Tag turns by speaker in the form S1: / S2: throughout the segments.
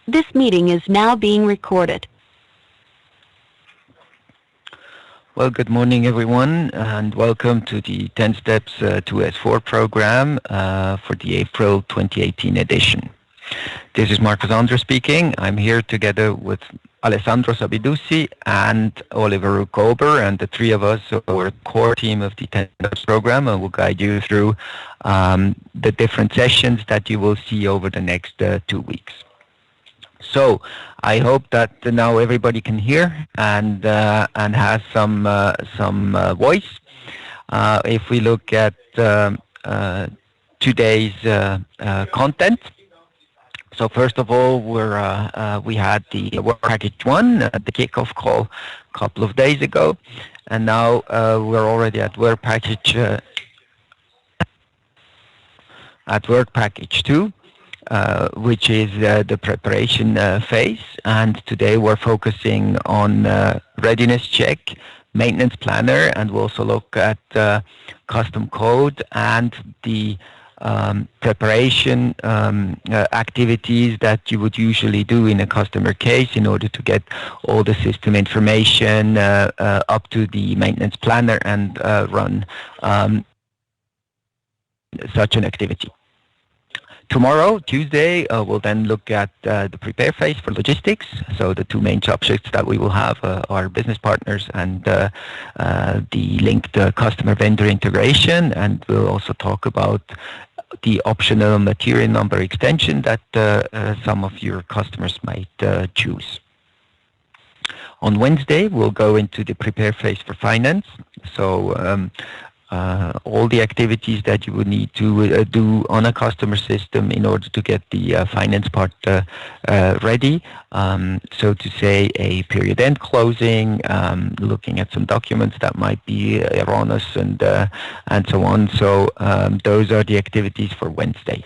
S1: This meeting is now being recorded.
S2: Well, good morning, everyone, and welcome to the 10 Steps to S4 program for the April 2018 edition. This is Marcus Andra speaking. I'm here together with Alessandro Sabidusi and Oliver Kober, and the three of us are the core team of the 10 Steps program, and we'll guide you through the different sessions that you will see over the next 2 weeks. So I hope that now everybody can hear and has some voice. If we look at today's content, so first of all, we had the work package 1, the kickoff call a couple of days ago, and now we're already at work package 2. Which is the preparation phase, and today we're focusing on readiness check, maintenance planner, and we'll also look at custom code and the preparation activities that you would usually do in a customer case in order to get all the system information up to the maintenance planner and run such an activity. Tomorrow, Tuesday, we'll then look at the prepare phase for logistics. So the two main subjects that we will have are business partners and the linked customer vendor integration. And we'll also talk about the optional material number extension that some of your customers might choose. On Wednesday, we'll go into the prepare phase for finance. So all the activities that you would need to do on a customer system in order to get the finance part ready. So to say, a period end closing, looking at some documents that might be erroneous and so on. So those are the activities for Wednesday.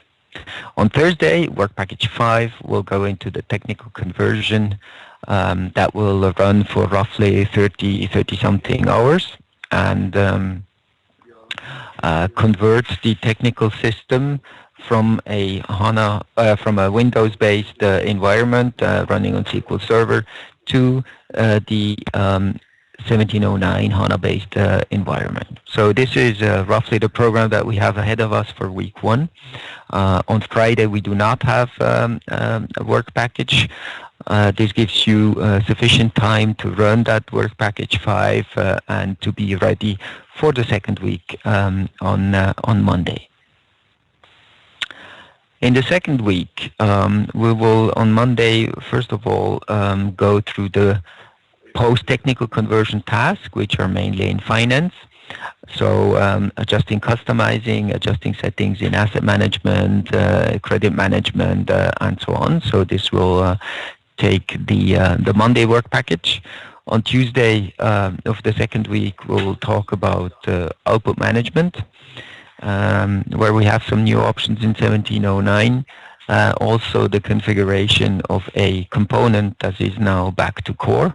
S2: On Thursday, work package 5 will go into the technical conversion that will run for roughly 30 something hours, and converts the technical system from a Windows-based environment running on SQL Server to the 1709 HANA-based environment. So this is roughly the program that we have ahead of us for week 1. On Friday, we do not have a work package. This gives you sufficient time to run that work package 5 and to be ready for the second week on Monday. In the second week, we will on Monday, first of all, go through the post-technical conversion tasks, which are mainly in finance. So adjusting customizing, adjusting settings in asset management, credit management, and so on. So this will take the Monday work package. On Tuesday of the second week, we'll talk about output management, where we have some new options in 1709. Also the configuration of a component that is now back to core.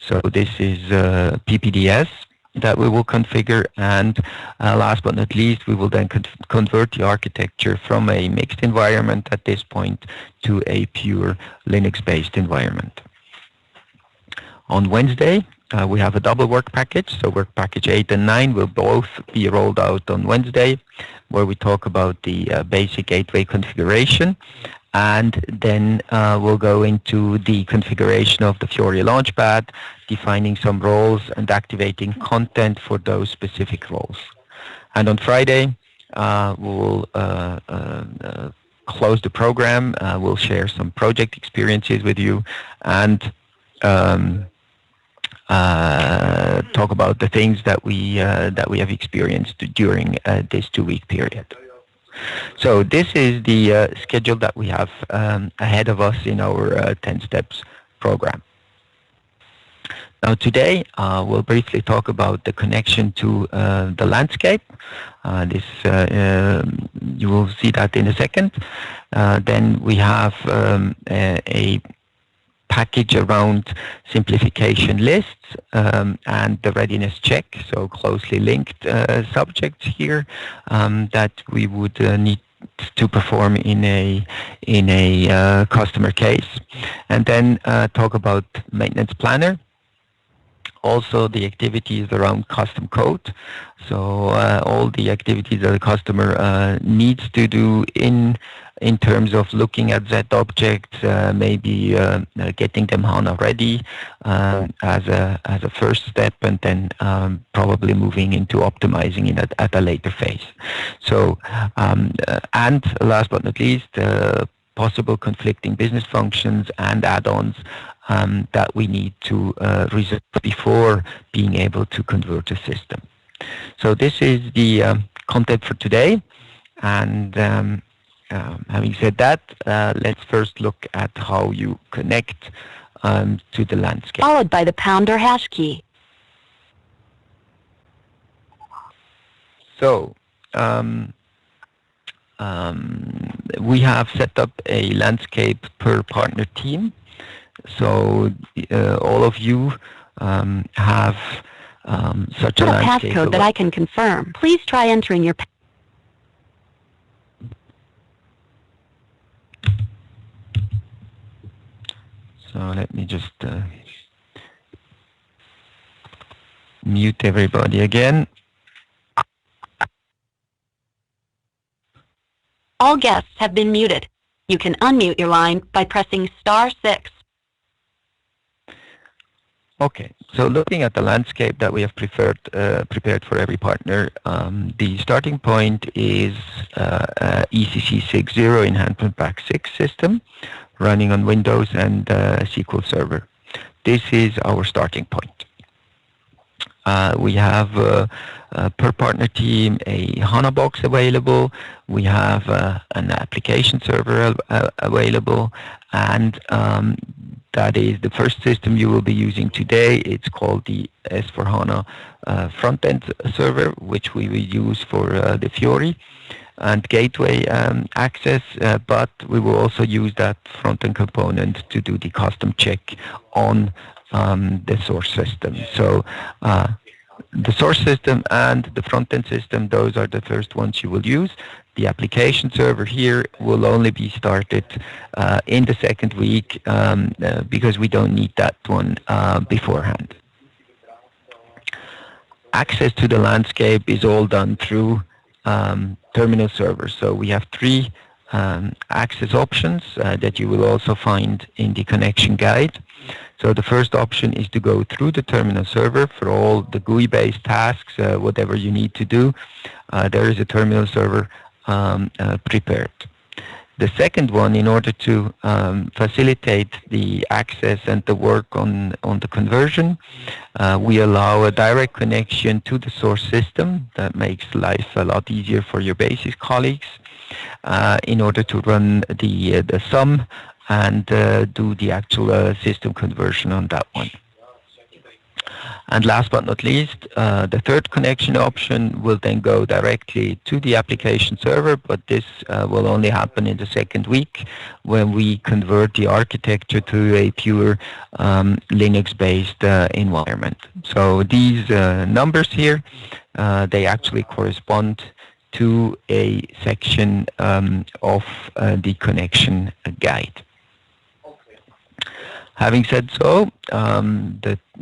S2: So this is PPDS that we will configure, and last but not least, we will then convert the architecture from a mixed environment at this point to a pure Linux-based environment. On Wednesday, we have a double work package, so work package 8 and 9 will both be rolled out on Wednesday, where we talk about the basic gateway configuration, and then we'll go into the configuration of the Fiori Launchpad, defining some roles and activating content for those specific roles. And on Friday, we'll close the program, we'll share some project experiences with you, and talk about the things that we have experienced during this 2-week period. So this is the schedule that we have ahead of us in our 10 Steps program. Now today we'll briefly talk about the connection to the landscape. You will see that in a second. Then we have a package around simplification lists and the readiness check, so closely linked subjects here that we would need to perform in a customer case, and then talk about maintenance planner. Also, the activities around custom code. So all the activities that the customer needs to do in terms of looking at Z objects, maybe getting them HANA ready as a first step, and then probably moving into optimizing it at a later phase. So and last but not least, possible conflicting business functions and add-ons that we need to resolve before being able to convert the system. So this is the content for today, and having said that, let's first look at how you connect to the landscape.
S1: Followed by the pound or hash key.
S2: So we have set up a landscape per partner team. So all of you have such a landscape.
S1: Passcode that I can confirm. Please try entering your.
S2: So let me just mute everybody again.
S1: All guests have been muted. You can unmute your line by pressing *6.
S2: Okay, so looking at the landscape that we have prepared for every partner, the starting point is ECC 6.0 Enhancement Pack 6 system running on Windows and SQL Server. This is our starting point. We have per partner team a HANA box available. We have an application server available, and that is the first system you will be using today. It's called the S4HANA front-end server, which we will use for the Fiori and gateway access, but we will also use that front-end component to do the custom check on the source system. So the source system and the front-end system, those are the first ones you will use. The application server here will only be started in the second week because we don't need that one beforehand. Access to the landscape is all done through terminal servers. So we have three access options that you will also find in the connection guide. So the first option is to go through the terminal server for all the GUI-based tasks, whatever you need to do. There is a terminal server prepared. The second one, in order to facilitate the access and the work on the conversion, we allow a direct connection to the source system. That makes life a lot easier for your basis colleagues in order to run the sum and do the actual system conversion on that one. And last but not least, the third connection option will then go directly to the application server, but this will only happen in the second week when we convert the architecture to a pure Linux-based environment. So these numbers here, they actually correspond to a section of the connection guide. Having said so,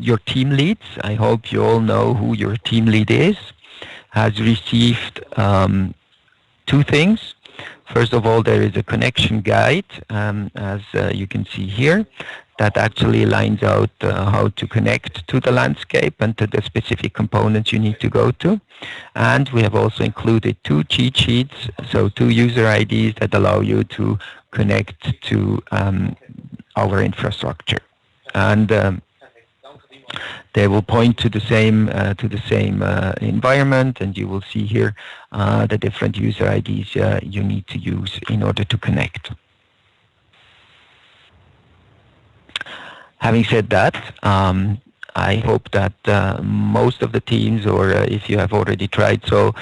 S2: your team leads, I hope you all know who your team lead is, has received two things. First of all, there is a connection guide, as you can see here, that actually lines out how to connect to the landscape and to the specific components you need to go to. And we have also included two cheat sheets, so two user IDs that allow you to connect to our infrastructure, and they will point to the same environment, and you will see here the different user IDs you need to use in order to connect. Having said that, I hope that most of the teams, or if you have already tried so,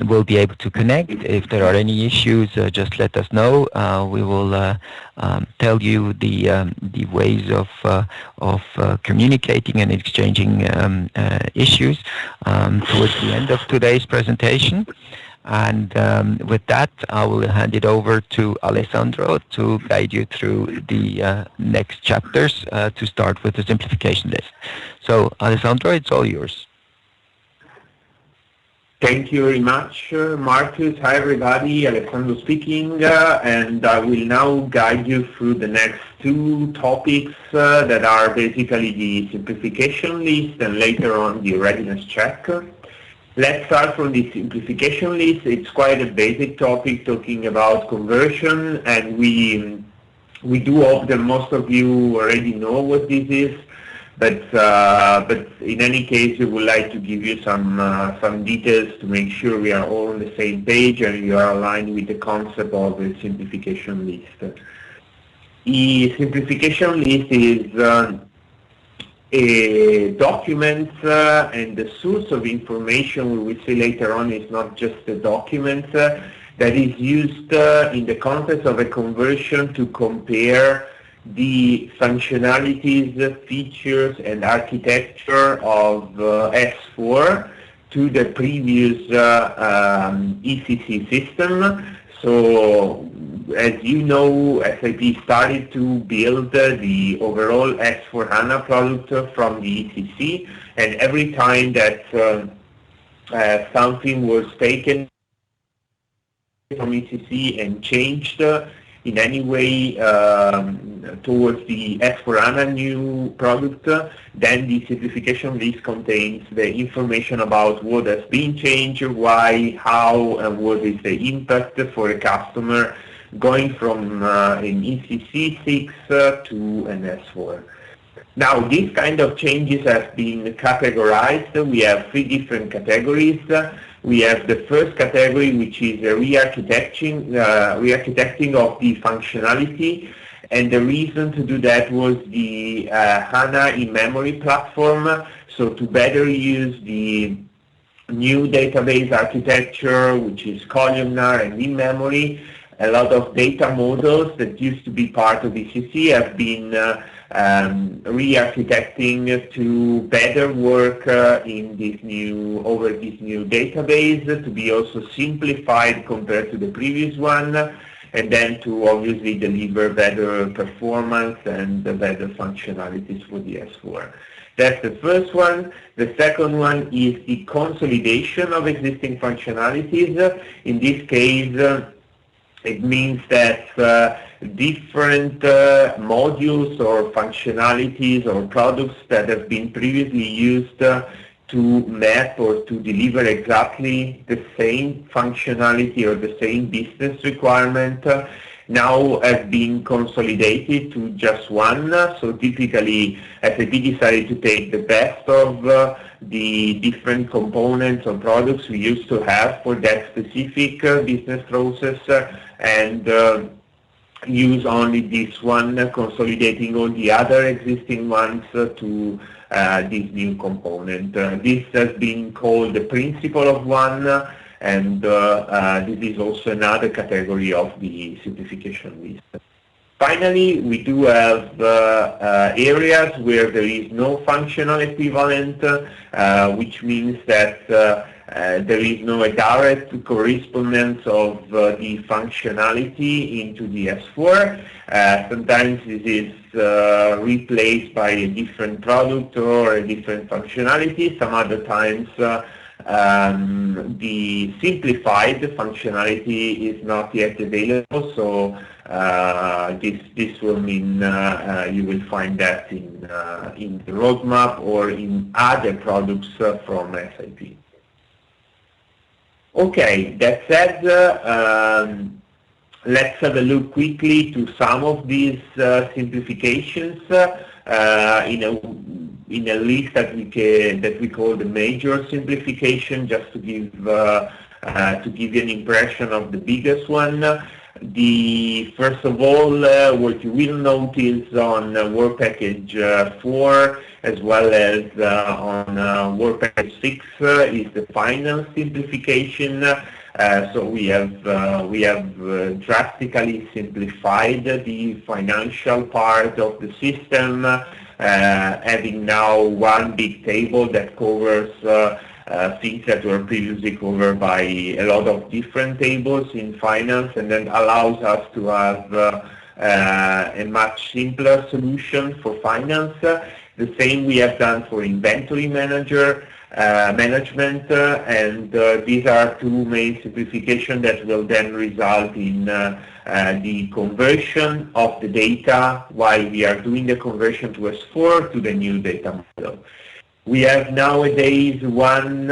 S2: will be able to connect. If there are any issues, just let us know. We will tell you the ways of communicating and exchanging issues towards the end of today's presentation. And with that, I will hand it over to Alessandro to guide you through the next chapters to start with the simplification list. So, Alessandro, it's all yours.
S3: Thank you very much, Marcus. Hi, everybody. Alessandro speaking, and I will now guide you through the next two topics that are basically the simplification list and later on the readiness check. Let's start from the simplification list. It's quite a basic topic talking about conversion, and we do hope that most of you already know what this is. But in any case, we would like to give you some details to make sure we are all on the same page and you are aligned with the concept of the simplification list. The simplification list is a document, and the source of information we will see later on is not just a document that is used in the context of a conversion to compare the functionalities, features, and architecture of S4 to the previous ECC system. So, as you know, SAP started to build the overall S4HANA product from the ECC, and every time that something was taken from ECC and changed in any way towards the S4HANA new product, then the simplification list contains the information about what has been changed, why, how, and what is the impact for a customer going from an ECC 6 to an S4. Now, these kind of changes have been categorized. We have three different categories. We have the first category, which is a re-architecting of the functionality, and the reason to do that was the HANA in-memory platform, so to better use the new database architecture, which is columnar and in-memory. A lot of data models that used to be part of ECC have been re-architecting to better work in this new database, to be also simplified compared to the previous one, and then to obviously deliver better performance and better functionalities for the S4. That's the first one. The second one is the consolidation of existing functionalities. In this case, it means that different modules or functionalities or products that have been previously used to map or to deliver exactly the same functionality or the same business requirement now have been consolidated to just one. So typically SAP decided to take the best of the different components or products we used to have for that specific business process and use only this one, consolidating all the other existing ones to this new component. This has been called the principle of one, and this is also another category of the simplification list. Finally, we do have areas where there is no functional equivalent, which means that there is no direct correspondence of the functionality into the S4. Sometimes this is replaced by a different product or a different functionality. Some other times the simplified functionality is not yet available, so this will mean you will find that in the roadmap or in other products from SAP. Okay, that said, let's have a look quickly to some of these simplifications in a list that we call the major simplification, just to give you an impression of the biggest one. First of all, what you will notice on Work Package 4 as well as on Work Package 6 is the final simplification. So we have drastically simplified the financial part of the system, having now one big table that covers things that were previously covered by a lot of different tables in finance, and then allows us to have a much simpler solution for finance. The same we have done for inventory management, and these are two main simplifications that will then result in the conversion of the data while we are doing the conversion to S4 to the new data model. We have nowadays one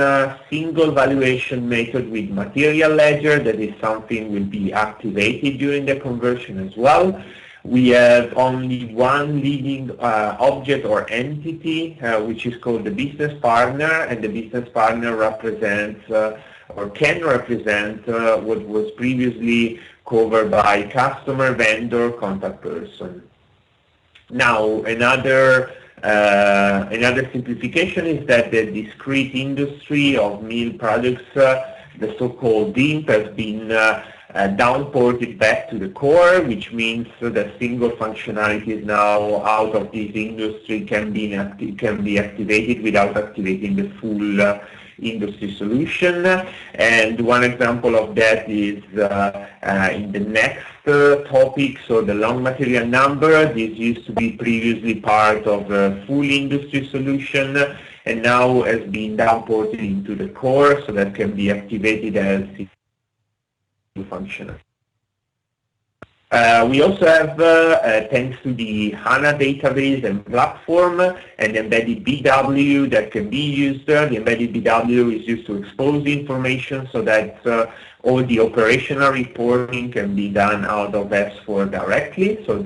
S3: single valuation method with material ledger. That is something will be activated during the conversion as well. We have only one leading object or entity, which is called the business partner, and the business partner represents or can represent what was previously covered by customer, vendor, contact person. Now, another simplification is that the discrete industry of meal products, the so-called DIMP, has been downported back to the core, which means that single functionalities now out of this industry can be activated without activating the full industry solution. And one example of that is in the next topic, so the long material number. This used to be previously part of a full industry solution, and now has been downported into the core, so that can be activated as functional. We also have, thanks to the HANA database and platform, an embedded BW that can be used. The embedded BW is used to expose the information so that all the operational reporting can be done out of S4 directly. So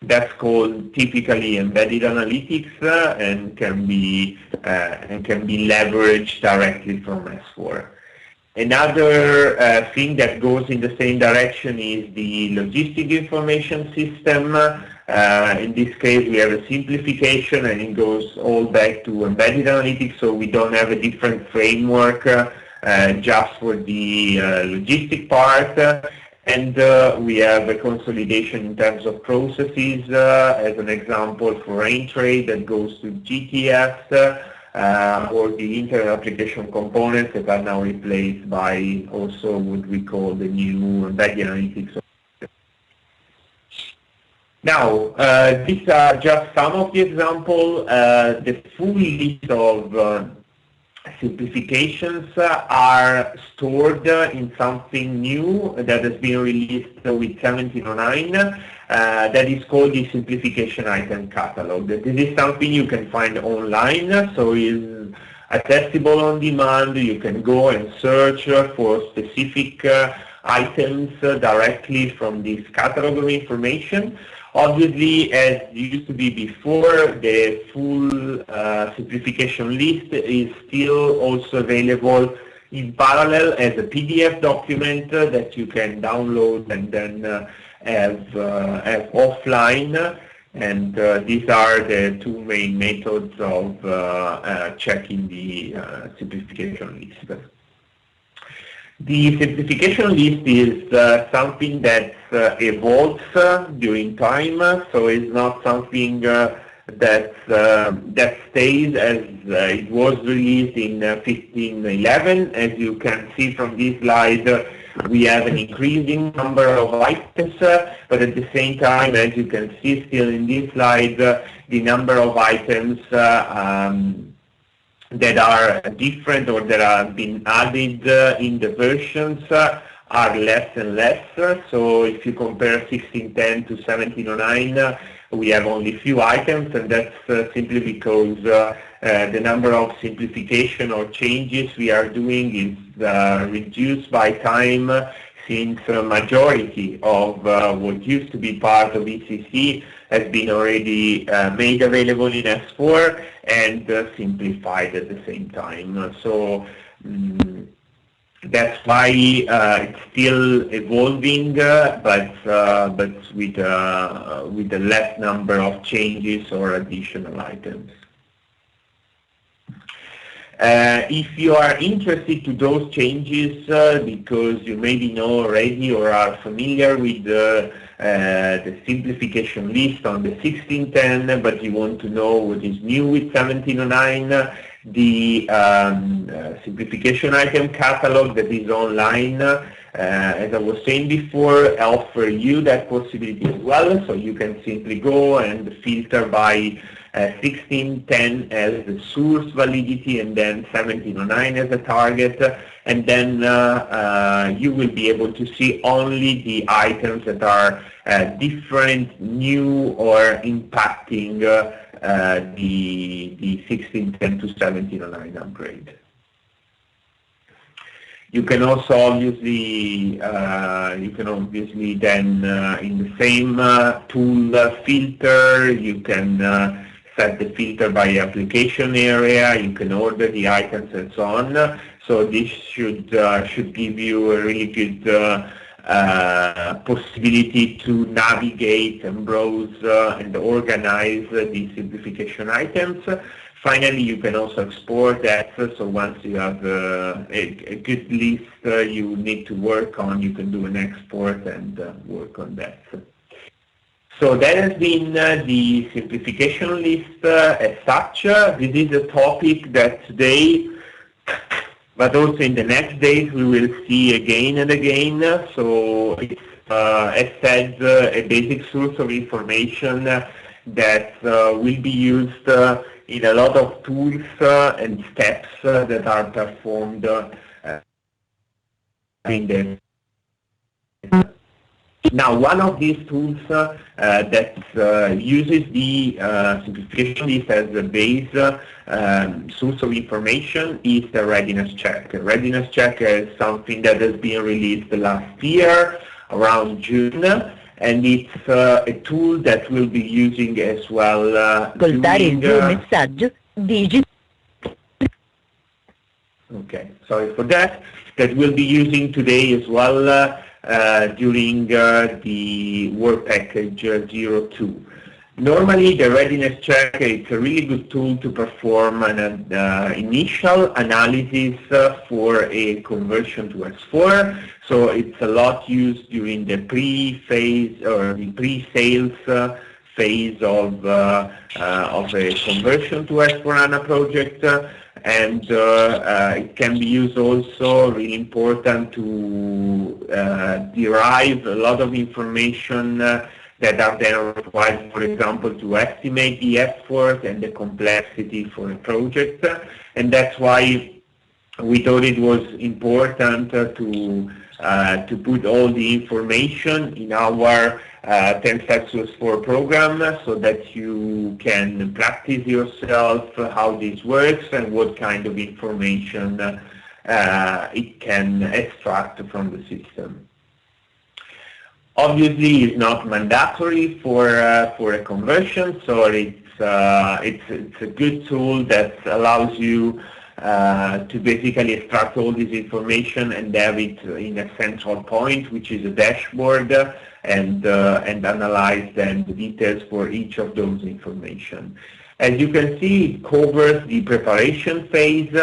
S3: that's called typically embedded analytics and can be leveraged directly from S4. Another thing that goes in the same direction is the logistic information system. In this case, we have a simplification, and it goes all back to embedded analytics, so we don't have a different framework just for the logistic part. And we have a consolidation in terms of processes, as an example for rain trade that goes to GTS, or the internal application components that are now replaced by also what we call the new embedded analytics. Now, these are just some of the examples. The full list of simplifications are stored in something new that has been released with 1709. That is called the simplification item catalog. This is something you can find online, so it's accessible on demand. You can go and search for specific items directly from this catalog of information. Obviously, as used to be before, the full simplification list is still also available in parallel as a PDF document that you can download and then have offline. And these are the two main methods of checking the simplification list. The simplification list is something that evolves during time, so it's not something that stays as it was released in 1511. As you can see from this slide, we have an increasing number of items, but at the same time, as you can see still in this slide, the number of items that are different or that have been added in the versions are less and less. So if you compare 1610 to 1709, we have only few items, and that's simply because the number of simplification or changes we are doing is reduced by time, since a majority of what used to be part of ECC has been already made available in S4 and simplified at the same time. So that's why it's still evolving, but with a less number of changes or additional items. If you are interested to those changes because you maybe know already or are familiar with the simplification list on the 1610, but you want to know what is new with 1709, the simplification item catalog that is online, as I was saying before, offer you that possibility as well. So you can simply go and filter by 1610 as the source validity and then 1709 as a target, and then you will be able to see only the items that are different, new, or impacting the 1610 to 1709 upgrade. You can also obviously, then in the same tool filter, you can set the filter by application area, you can order the items and so on. So this should give you a really good possibility to navigate and browse and organize these simplification items. Finally, you can also export that, so once you have a good list you need to work on, you can do an export and work on that. So that has been the simplification list as such. This is a topic that today, but also in the next days, we will see again and again. So it's, as said, a basic source of information that will be used in a lot of tools and steps that are performed in the. Now, one of these tools that uses the simplification list as a base source of information is the readiness check. The readiness check is something that has been released last year around June, and it's a tool that we'll be using as well okay, sorry for that. That we'll be using today as well during the work package 02. Normally, the readiness check is a really good tool to perform an initial analysis for a conversion to S4. So it's a lot used during the pre-phase or the pre-sales phase of a conversion to S4HANA project. And it can be used also, really important, to derive a lot of information that are then required, for example, to estimate the effort and the complexity for a project. And that's why we thought it was important to put all the information in our 10 Steps to S4 program, so that you can practice yourself how this works and what kind of information it can extract from the system. Obviously, it's not mandatory for a conversion, so it's a good tool that allows you to basically extract all this information and have it in a central point, which is a dashboard, and analyze then the details for each of those information. As you can see, it covers the preparation phase,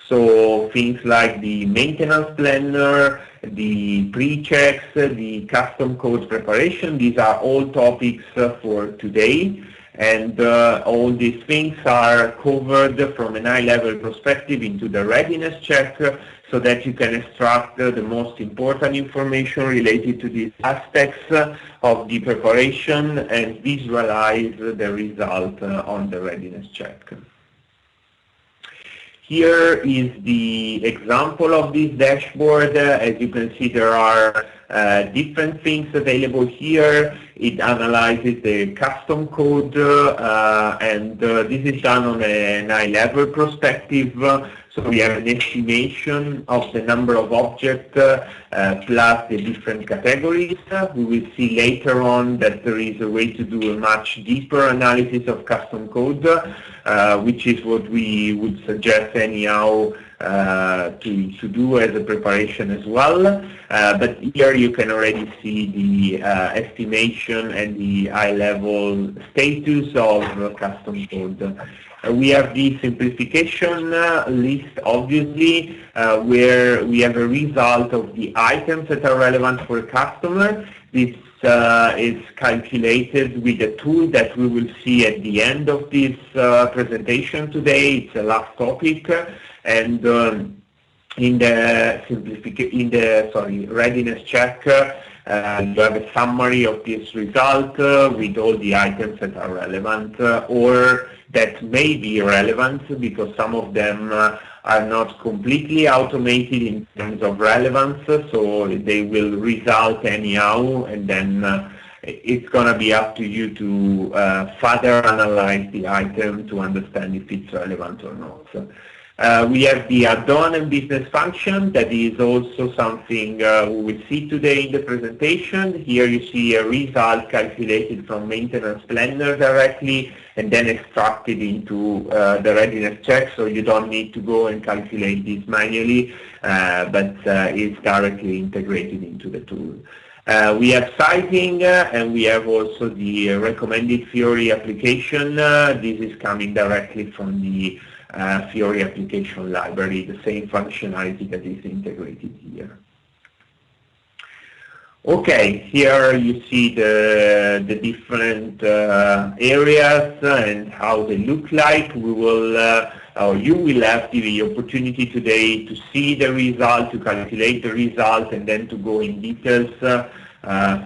S3: so things like the maintenance planner, the pre-checks, the custom codes preparation. These are all topics for today. And all these things are covered from an high-level perspective into the readiness check, so that you can extract the most important information related to these aspects of the preparation and visualize the result on the readiness check. Here is the example of this dashboard. As you can see, there are different things available here. It analyzes the custom code, and this is done on a high-level perspective. So we have an estimation of the number of objects plus the different categories. We will see later on that there is a way to do a much deeper analysis of custom code, which is what we would suggest anyhow to do as a preparation as well. But here you can already see the estimation and the high-level status of custom code. We have the simplification list, obviously, where we have a result of the items that are relevant for a customer. This is calculated with a tool that we will see at the end of this presentation today. It's a last topic, and in the readiness check, you have a summary of this result with all the items that are relevant or that may be relevant, because some of them are not completely automated in terms of relevance, so they will result anyhow, and then it's going to be up to you to further analyze the item to understand if it's relevant or not. We have the add-on and business function. That is also something we will see today in the presentation. Here you see a result calculated from maintenance planner directly and then extracted into the readiness check, so you don't need to go and calculate this manually, but it's directly integrated into the tool. We have sizing, and we have also the recommended Fiori application. This is coming directly from the Fiori application library, the same functionality that is integrated here. Okay, here you see the different areas and how they look like. We will, or you will have the opportunity today to see the result, to calculate the result, and then to go in details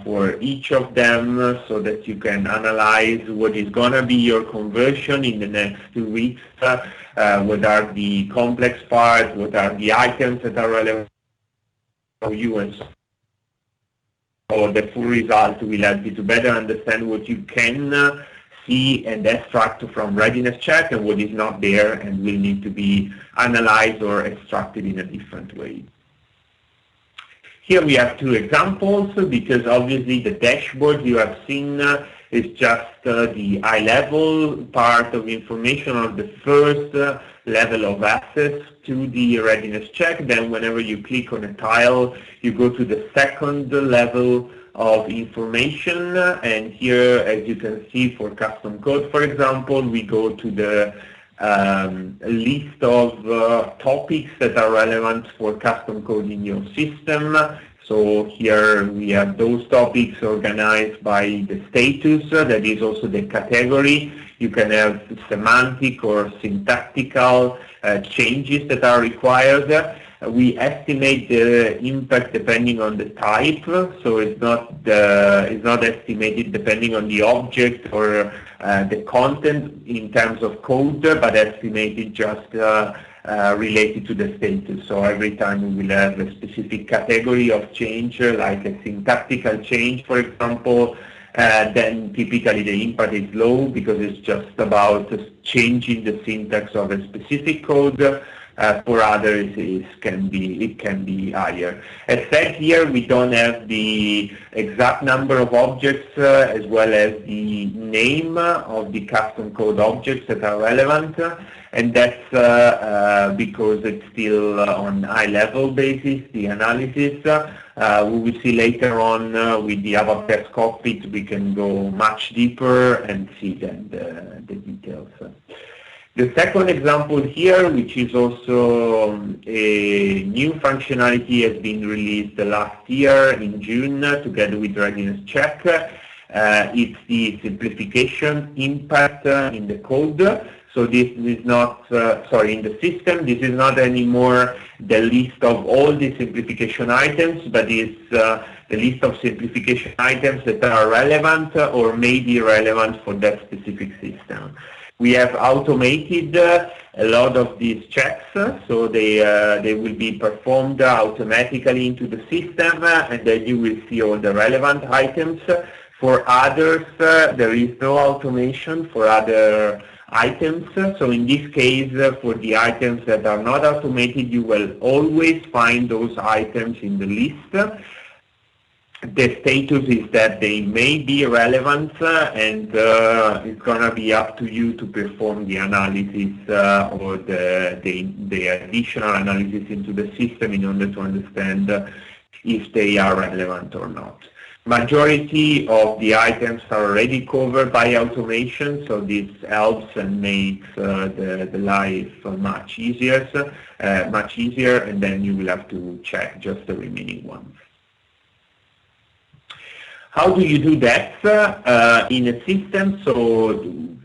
S3: for each of them, so that you can analyze what is going to be your conversion in the next 2 weeks, what are the complex parts, what are the items that are relevant for you, and so the full result will help you to better understand what you can see and extract from readiness check and what is not there and will need to be analyzed or extracted in a different way. Here we have 2 examples, because obviously the dashboard you have seen is just the high-level part of information on the first level of access to the readiness check. Then whenever you click on a tile, you go to the second level of information, and here, as you can see, for custom code, for example, we go to the list of topics that are relevant for custom code in your system. So here we have those topics organized by the status, that is also the category. You can have semantic or syntactical changes that are required. We estimate the impact depending on the type, so it's not estimated depending on the object or the content in terms of code, but estimated just related to the status. So every time we will have a specific category of change, like a syntactical change, for example, then typically the impact is low because it's just about changing the syntax of a specific code. For others, it can be higher. As said here, we don't have the exact number of objects as well as the name of the custom code objects that are relevant, and that's because it's still on high-level basis, the analysis. We will see later on with the ABAP test cockpit, we can go much deeper and see then the details. The second example here, which is also a new functionality, has been released last year in June together with readiness check. It's the simplification impact in the code. So this is not, in the system, this is not anymore the list of all the simplification items, but it's the list of simplification items that are relevant or may be relevant for that specific system. We have automated a lot of these checks, so they will be performed automatically into the system, and then you will see all the relevant items. For others, there is no automation for other items. So in this case, for the items that are not automated, you will always find those items in the list. The status is that they may be relevant, and it's going to be up to you to perform the analysis or the additional analysis into the system in order to understand if they are relevant or not. Majority of the items are already covered by automation, so this helps and makes the life much easier, and then you will have to check just the remaining ones. How do you do that in a system? So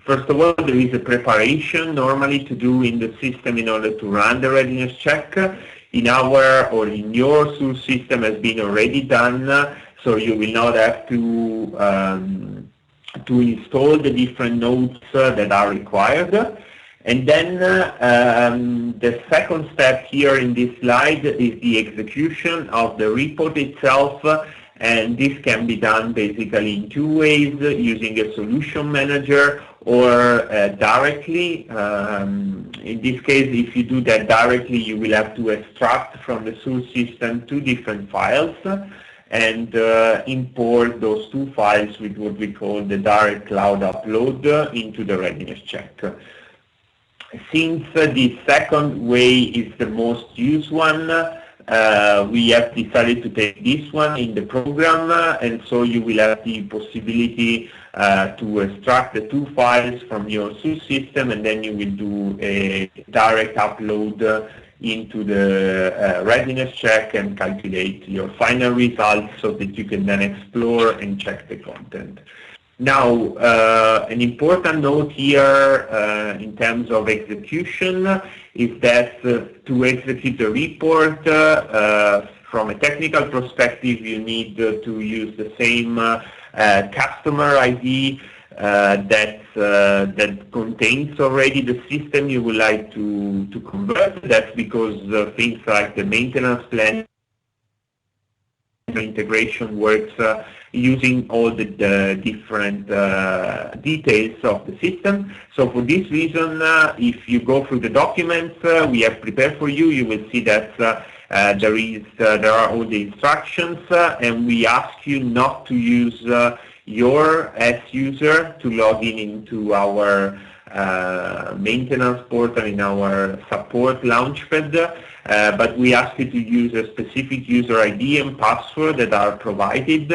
S3: first of all, there is a preparation normally to do in the system in order to run the readiness check. In our or in your source system has been already done, so you will not have to install the different nodes that are required. And then the second step here in this slide is the execution of the report itself. And this can be done basically in two ways, using a solution manager or directly. In this case, if you do that directly, you will have to extract from the source system two different files and import those two files with what we call the direct cloud upload into the readiness check. Since the second way is the most used one, we have decided to take this one in the program, and so you will have the possibility to extract the two files from your source system, and then you will do a direct upload into the readiness check and calculate your final results so that you can then explore and check the content. Now, an important note here in terms of execution is that to execute the report from a technical perspective, you need to use the same customer ID that contains already the system you would like to convert. That's because things like the maintenance plan integration works using all the different details of the system. So for this reason, if you go through the documents we have prepared for you, you will see that there are all the instructions, and we ask you not to use your as user to log in into our maintenance portal in our support launchpad. But we ask you to use a specific user ID and password that are provided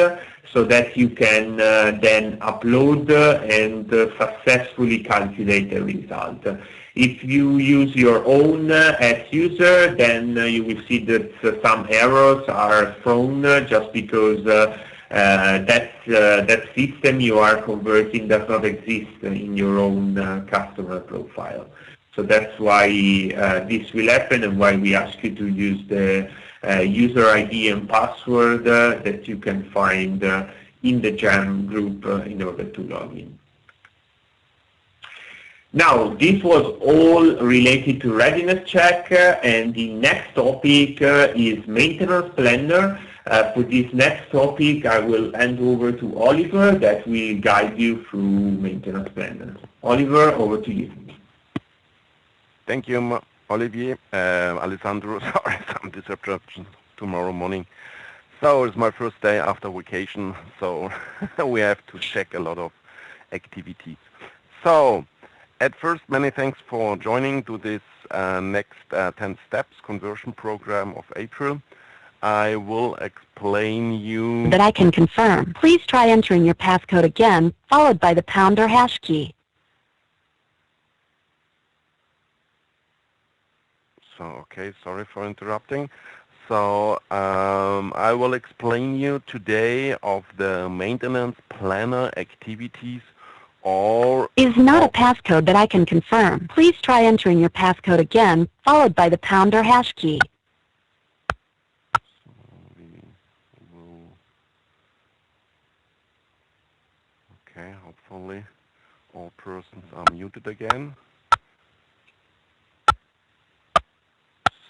S3: so that you can then upload and successfully calculate the result. If you use your own as user, then you will see that some errors are thrown just because that system you are converting does not exist in your own customer profile. So that's why this will happen, and why we ask you to use the user ID and password that you can find in the JAM group in order to log in. Now, this was all related to readiness check, and the next topic is maintenance planner. For this next topic, I will hand over to Oliver that will guide you through maintenance planner. Oliver, over to you.
S4: Thank you, Olivier. Alessandro, sorry, some disruption tomorrow morning. So it's my first day after vacation, so we have to check a lot of activities. So, at first, many thanks for joining to this next 10 steps conversion program of April. I will explain you
S1: that I can confirm. Please try entering your passcode again, followed by the pound or hash key.
S4: So, okay, sorry for interrupting. So, I will explain you today of the maintenance planner activities or
S1: is not a passcode that I can confirm. Please try entering your passcode again, followed by the pound or hash key.
S4: Okay, hopefully all persons are muted again.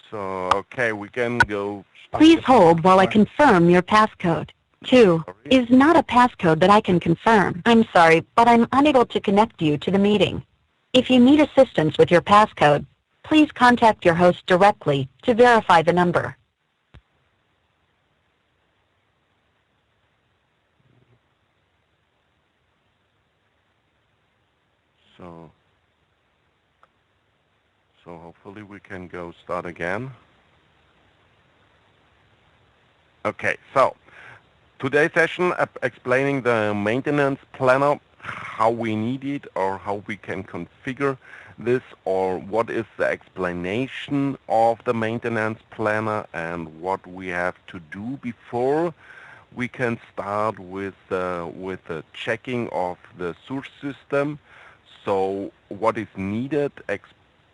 S4: So, okay, we can go.
S1: Please hold while I confirm your passcode. 2 is not a passcode that I can confirm. I'm sorry, but I'm unable to connect you to the meeting. If you need assistance with your passcode, please contact your host directly to verify the number.
S4: So hopefully we can go start again. Okay, so today's session explaining the maintenance planner, how we need it or how we can configure this, or what is the explanation of the maintenance planner and what we have to do before we can start with the checking of the source system. So what is needed,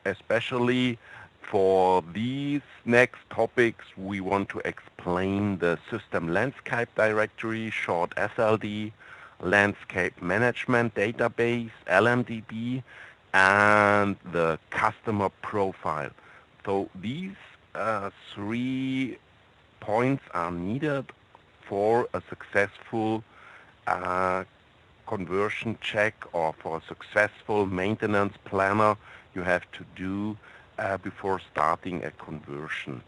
S4: especially for these next topics, we want to explain the system landscape directory, short SLD, landscape management database, LMDB, and the customer profile. So these three points are needed for a successful conversion check, or for a successful maintenance planner you have to do before starting a conversion.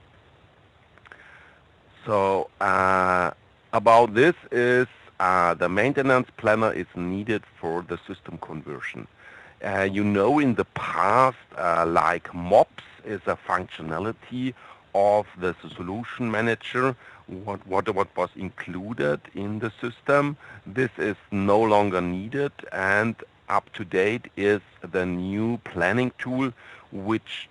S4: So about this is the maintenance planner is needed for the system conversion. You know, in the past, like MOPS is a functionality of the solution manager, what was included in the system. This is no longer needed, and up to date is the new planning tool, which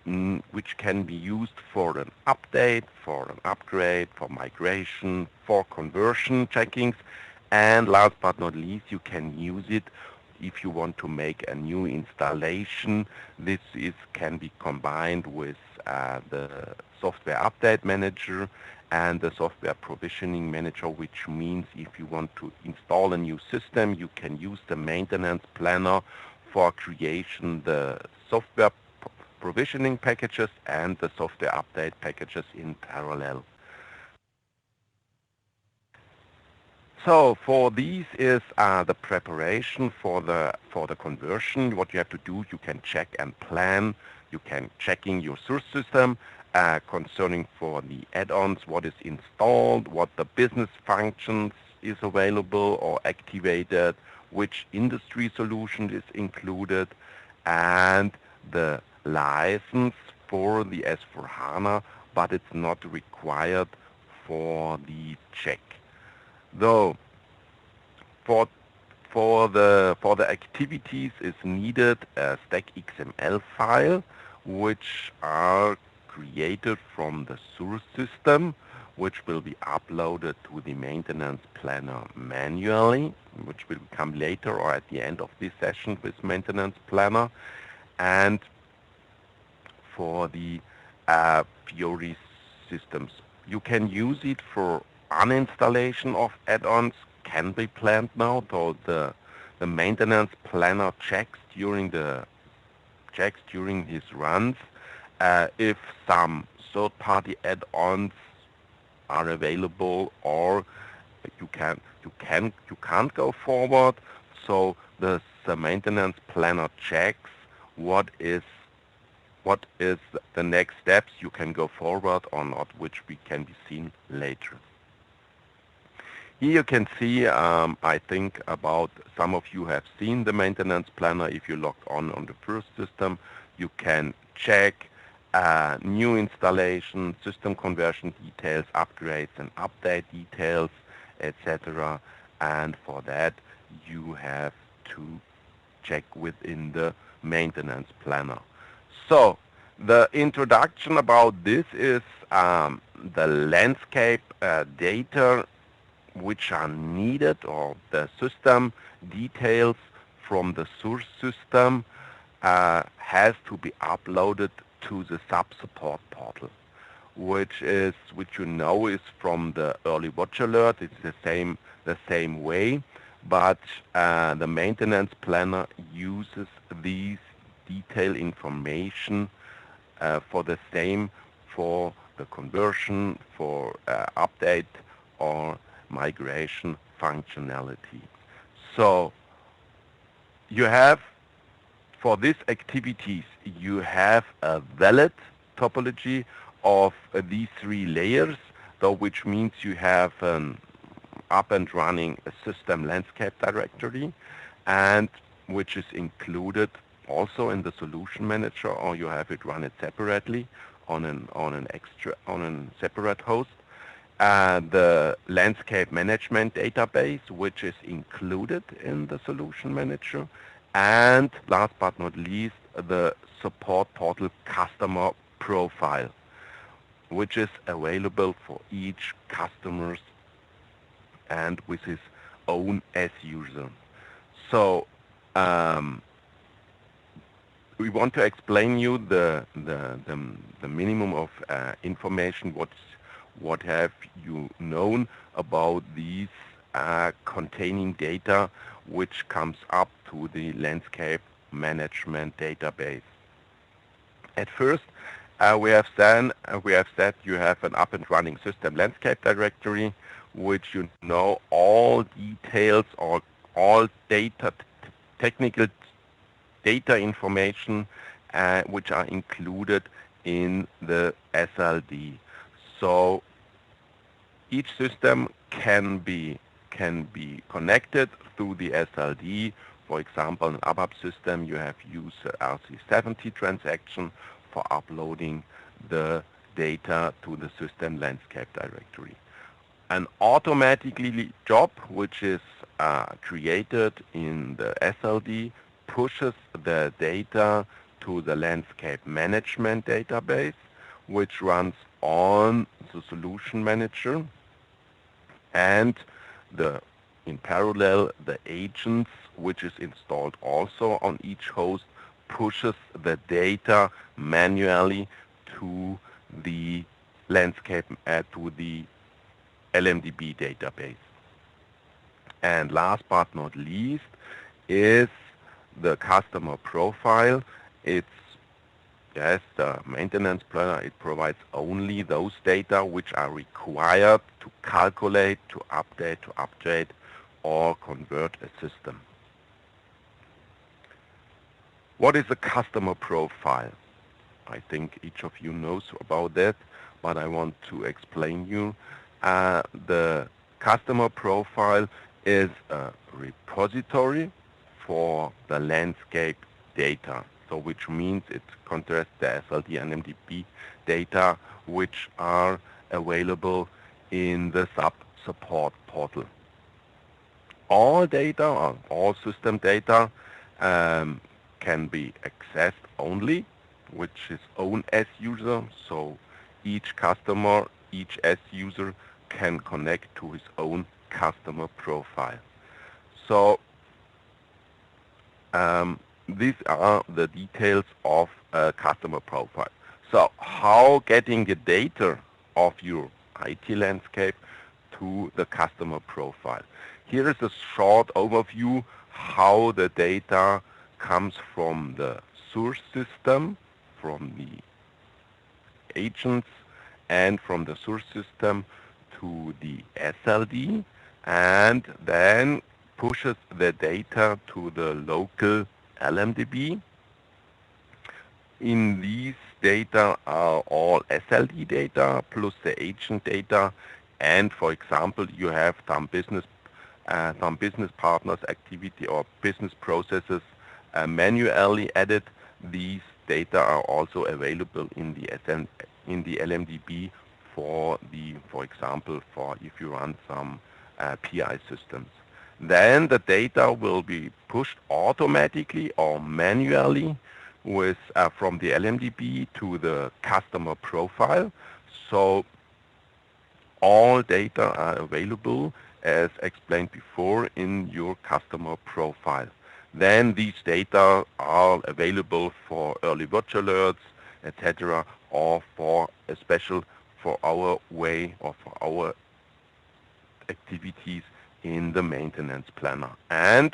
S4: can be used for an update, for an upgrade, for migration, for conversion checkings, and last but not least, you can use it if you want to make a new installation. This can be combined with the software update manager and the software provisioning manager, which means if you want to install a new system, you can use the maintenance planner for creation the software provisioning packages and the software update packages in parallel. So for these is the preparation for the conversion. What you have to do, you can check and plan. You can checking your source system concerning for the add-ons, what is installed, what the business functions is available or activated, which industry solution is included, and the license for the S/4HANA, but it's not required for the check. Though for the activities is needed a stack XML file, which are created from the source system, which will be uploaded to the maintenance planner manually, which will come later or at the end of this session with maintenance planner. And for the Fiori systems, you can use it for uninstallation of add-ons, can be planned now, though the maintenance planner checks during his runs if some third-party add-ons are available, or you can't go forward. So the maintenance planner checks what is the next steps you can go forward or not, which we can be seen later. Here you can see, I think about some of you have seen the maintenance planner. If you logged on the first system, you can check new installation, system conversion details, upgrades and update details, etc. And for that, you have to check within the maintenance planner. So the introduction about this is the landscape data which are needed, or the system details from the source system has to be uploaded to the sub support portal, which you know is from the early watch alert. It's the same way, but the maintenance planner uses these detailed information for the same for the conversion, for update or migration functionality. So you have, for these activities, you have a valid topology of these three layers, though, which means you have an up and running system landscape directory, and which is included also in the solution manager, or you have it run it separately on a separate host. The landscape management database, which is included in the solution manager, and last but not least, the support portal customer profile, which is available for each customer's and with his own as user. So we want to explain you the minimum of information what have you known about these containing data which comes up to the landscape management database. At first, we have said you have an up and running system landscape directory, which you know all details or all data, technical data information which are included in the SLD. So each system can be connected through the SLD. For example, an ABAP system, you have used RC70 transaction for uploading the data to the system landscape directory. An automatically job which is created in the SLD pushes the data to the landscape management database, which runs on the solution manager, and in parallel the agents which is installed also on each host pushes the data manually to the landscape to the LMDB database. And last but not least is the customer profile. It's the maintenance planner. It provides only those data which are required to calculate, to update, or convert a system. What is a customer profile? I think each of you knows about that, but I want to explain you. The customer profile is a repository for the landscape data. So which means it contrasts the SLD and MDB data which are available in the SAP support portal. All data, or all system data can be accessed only, which is own as user. So each customer, each as user can connect to his own customer profile. So these are the details of a customer profile. So how getting the data of your IT landscape to the customer profile. Here is a short overview how the data comes from the source system, from the agents, and from the source system to the SLD, and then pushes the data to the local LMDB. In these data are all SLD data plus the agent data, and for example you have some business partners activity or business processes manually added. These data are also available in the LMDB for example if you run some PI systems. Then the data will be pushed automatically or manually from the LMDB to the customer profile. So all data are available as explained before in your customer profile. Then these data are available for early watch alerts, etc., or for a special for our way or for our activities in the maintenance planner. And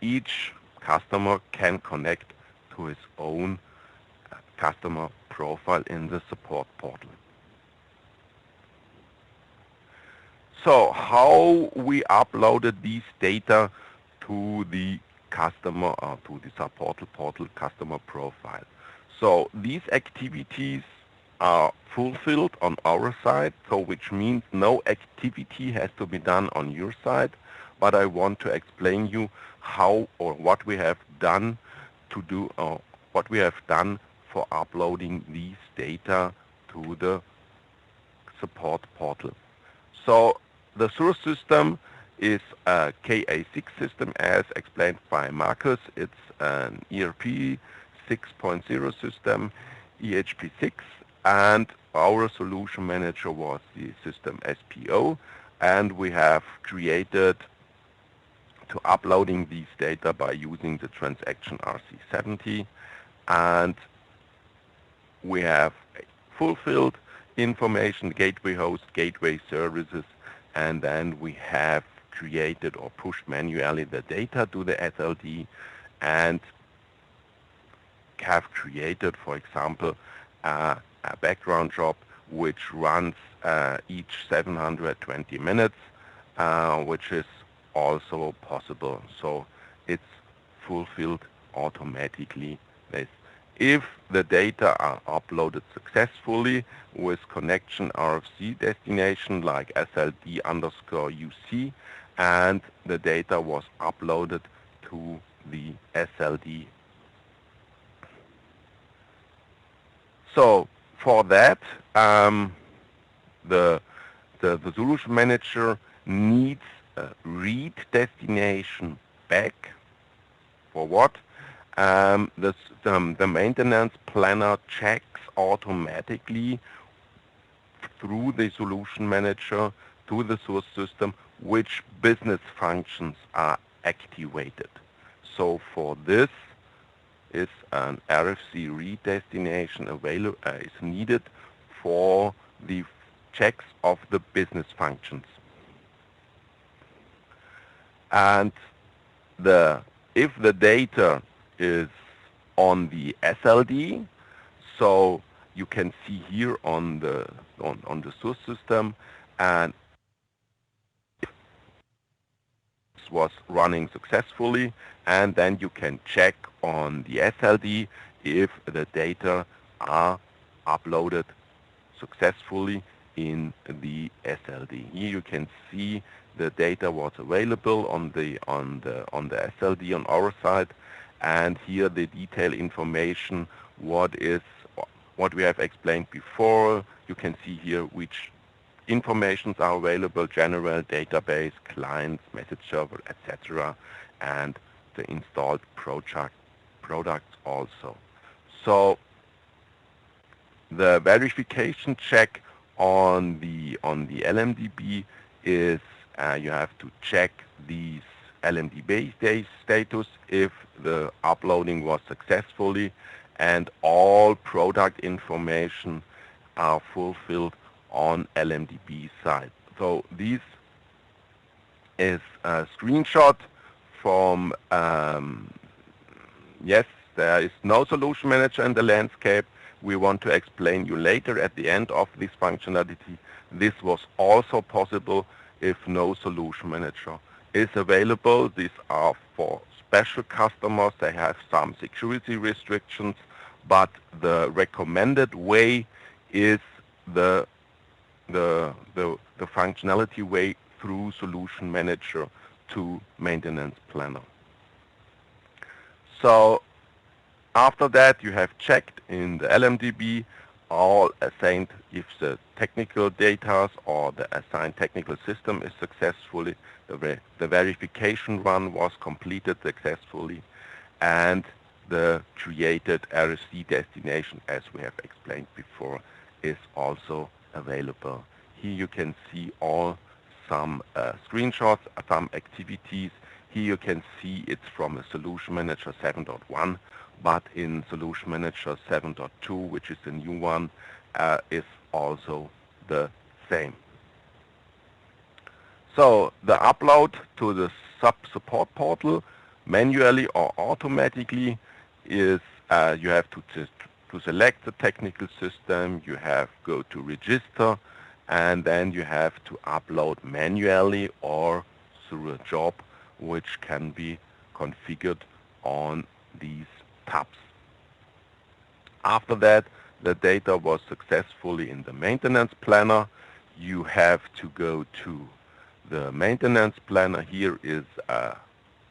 S4: each customer can connect to his own customer profile in the support portal. So how we uploaded these data to the customer or to the support portal customer profile. So these activities are fulfilled on our side, so which means no activity has to be done on your side, but I want to explain you how or what we have done to do or what we have done for uploading these data to the support portal. So the source system is a KA6 system as explained by Marcus. It's an ERP 6.0 system, EHP6, and our solution manager was the system SPO. and we have created to uploading these data by using the transaction RC70, and we have fulfilled information, gateway host, gateway services, and then we have created or pushed manually the data to the SLD and have created, for example, a background job which runs each 720 minutes, which is also possible. So it's fulfilled automatically. If the data are uploaded successfully with connection RFC destination like SLD_UC, and the data was uploaded to the SLD. So for that, the solution manager needs a read destination back. For what? The maintenance planner checks automatically through the solution manager to the source system which business functions are activated. So for this is an RFC read destination available is needed for the checks of the business functions. And if the data is on the SLD, so you can see here on the source system, and it was running successfully, and then you can check on the SLD if the data are uploaded successfully in the SLD. Here you can see the data was available on the SLD on our side, and here the detailed information what we have explained before. You can see here which informations are available: general, database, clients, message server, etc., and the installed products also. So the verification check on the LMDB is you have to check these LMDB status if the uploading was successfully and all product information are fulfilled on LMDB side. So this is a screenshot from yes, there is no solution manager in the landscape. We want to explain you later at the end of this functionality. This was also possible if no solution manager is available. These are for special customers. They have some security restrictions, but the recommended way is the functionality way through solution manager to maintenance planner. So after that, you have checked in the LMDB all assigned if the technical data or the assigned technical system is successfully, the verification run was completed successfully, and the created RFC destination, as we have explained before, is also available. Here you can see some screenshots, some activities. Here you can see it's from a Solution Manager 7.1, but in Solution Manager 7.2, which is the new one, is also the same. So the upload to the support portal, manually or automatically, is you have to select the technical system, you have go to register, and then you have to upload manually or through a job which can be configured on these tabs. After that, the data was successfully in the maintenance planner. You have to go to the maintenance planner. Here is a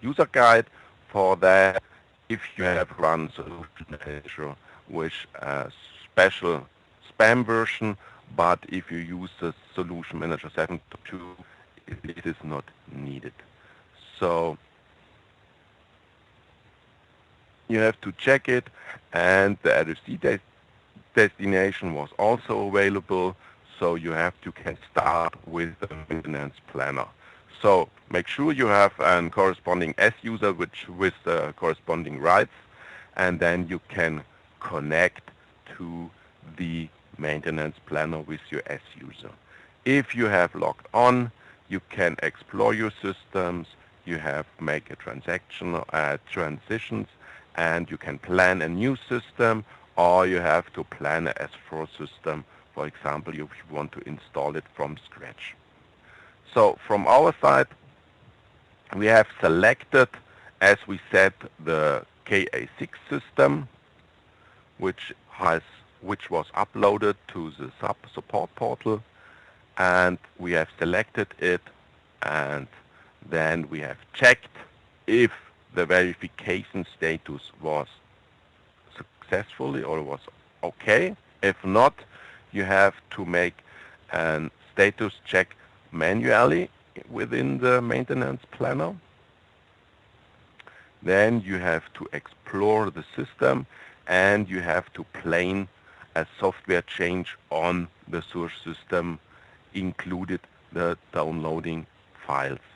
S4: user guide for that. If you have run Solution Manager with a special spam version, but if you use the Solution Manager 7.2, it is not needed. So you have to check it, and the RFC destination was also available. So you have to can start with a maintenance planner. So make sure you have a corresponding S user which with the corresponding rights, and then you can connect to the maintenance planner with your S user. If you have logged on, you can explore your systems, you have make a transaction transitions, and you can plan a new system, or you have to plan a S4 system, for example, if you want to install it from scratch. So from our side, we have selected, as we said, the KA6 system, which was uploaded to the support portal, and we have selected it, and then we have checked if the verification status was successfully or was okay. If not, you have to make a status check manually within the maintenance planner. Then you have to explore the system, and you have to plan a software change on the source system, included the downloading files.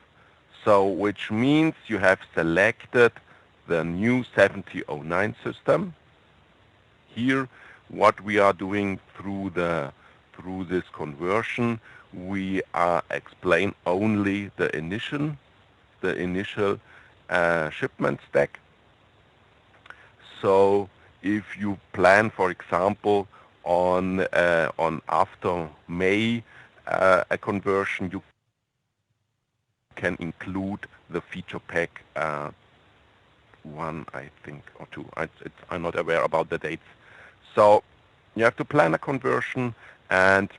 S4: So which means you have selected the new 7009 system. Here what we are doing through this conversion, we are explain only the initial shipment stack. So if you plan, for example, on after May a conversion, you can include the feature pack 1, I think, or 2. I'm not aware about the dates. So you have to plan a conversion, and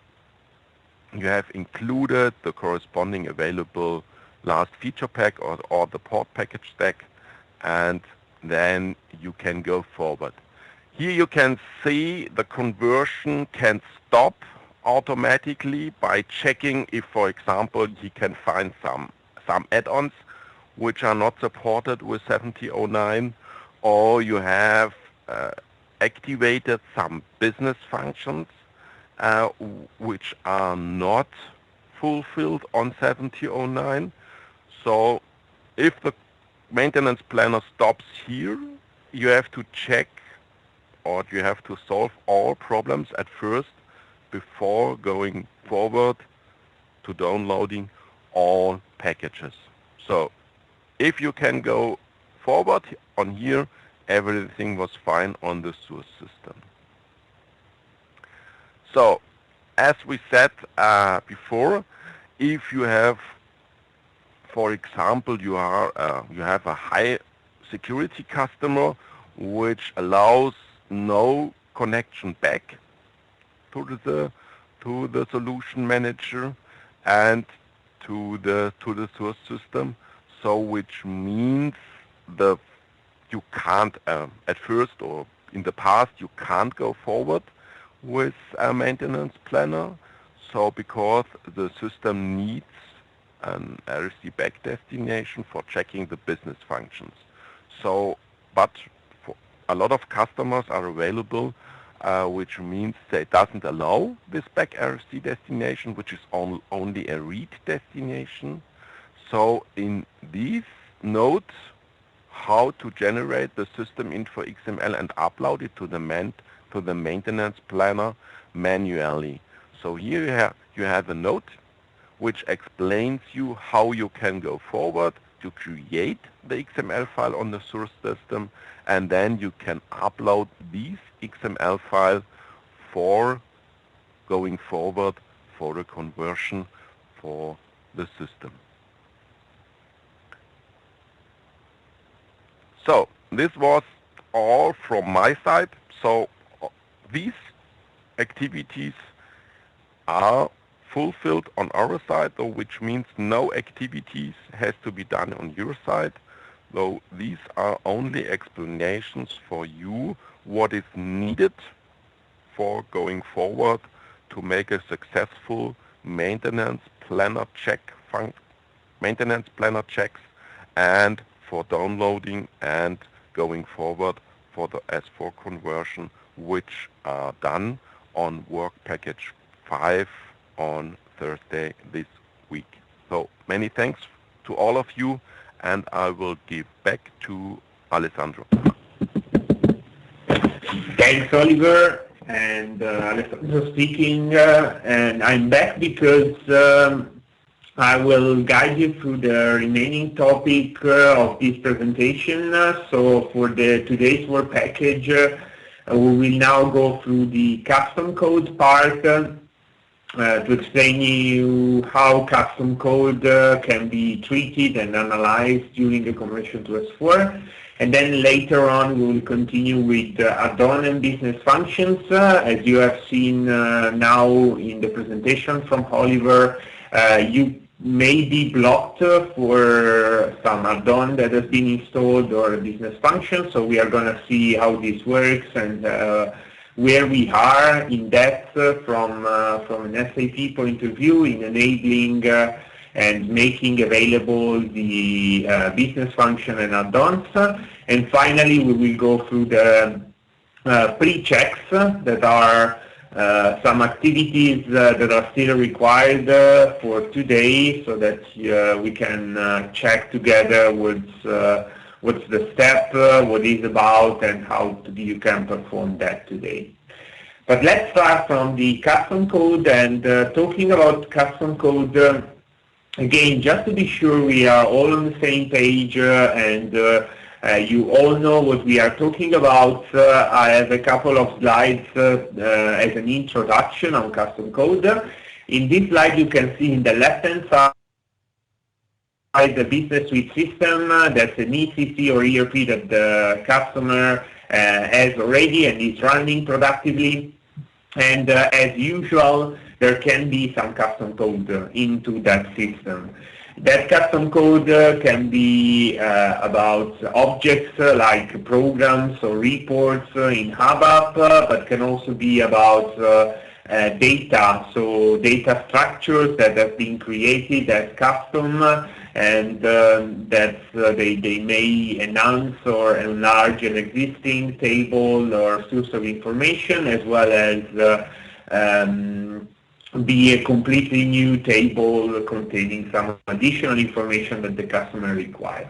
S4: you have included the corresponding available last feature pack or the port package stack, and then you can go forward. Here you can see the conversion can stop automatically by checking if, for example, he can find some add-ons which are not supported with 7009, or you have activated some business functions which are not fulfilled on 7009. So if the maintenance planner stops here, you have to check, or you have to solve all problems at first before going forward to downloading all packages. So if you can go forward on here, everything was fine on the source system. So as we said before, if you have, for example, you have a high security customer which allows no connection back to the solution manager and to the source system, so which means you can't at first, or in the past, you can't go forward with a maintenance planner. So because the system needs an RFC back destination for checking the business functions. So, but for a lot of customers are available, which means they doesn't allow this back RFC destination, which is only a read destination. So in these notes, how to generate the system info XML and upload it to the maintenance planner manually. So here you have a note which explains you how you can go forward to create the XML file on the source system, and then you can upload these XML files for going forward for the conversion for the system. So this was all from my side. So these activities are fulfilled on our side, though, which means no activities has to be done on your side, though these are only explanations for you what is needed for going forward to make a successful maintenance planner checks, and for downloading and going forward for the S4 conversion, which are done on work package 5 on Thursday this week. So many thanks to all of you, and I will give back to Alessandro.
S3: Thanks, Oliver. And Alessandro speaking, and I'm back because I will guide you through the remaining topic of this presentation. So for today's work package, we will now go through the custom code part to explain you how custom code can be treated and analyzed during the conversion to S4. And then later on, we will continue with add-on and business functions. As you have seen now in the presentation from Oliver, you may be blocked for some add-on that has been installed or a business function. So we are going to see how this works and where we are in depth from an SAP point of view in enabling and making available the business function and add-ons. And finally, we will go through the pre-checks that are some activities that are still required for today, so that we can check together what's the step, what it's about, and how you can perform that today. But let's start from the custom code. And talking about custom code, again, just to be sure we are all on the same page and you all know what we are talking about, I have a couple of slides as an introduction on custom code. In this slide, you can see in the left-hand side the business suite system. That's an ECC or ERP that the customer has already and is running productively. And as usual, there can be some custom code into that system. That custom code can be about objects like programs or reports in ABAP, but can also be about data, so data structures that have been created as custom, and that they may enhance or enlarge an existing table or source of information, as well as be a completely new table containing some additional information that the customer requires.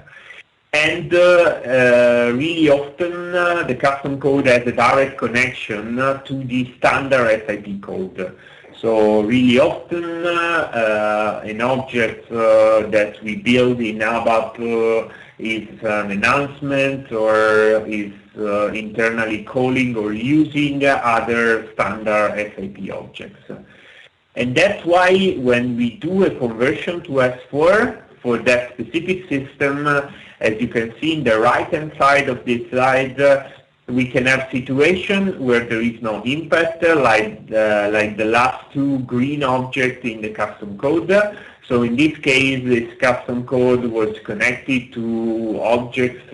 S3: And really often the custom code has a direct connection to the standard SAP code. So really often an object that we build in ABAP is an enhancement or is internally calling or using other standard SAP objects. And that's why when we do a conversion to S4 for that specific system, as you can see in the right-hand side of this slide, we can have situations where there is no impact, like the last two green objects in the custom code. So in this case, this custom code was connected to objects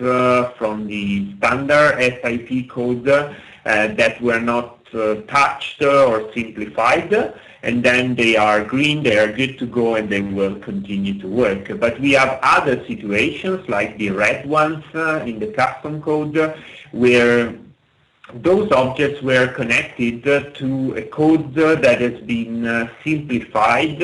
S3: from the standard SAP code that were not touched or simplified. And then they are green, they are good to go, and they will continue to work. But we have other situations, like the red ones in the custom code, where those objects were connected to a code that has been simplified,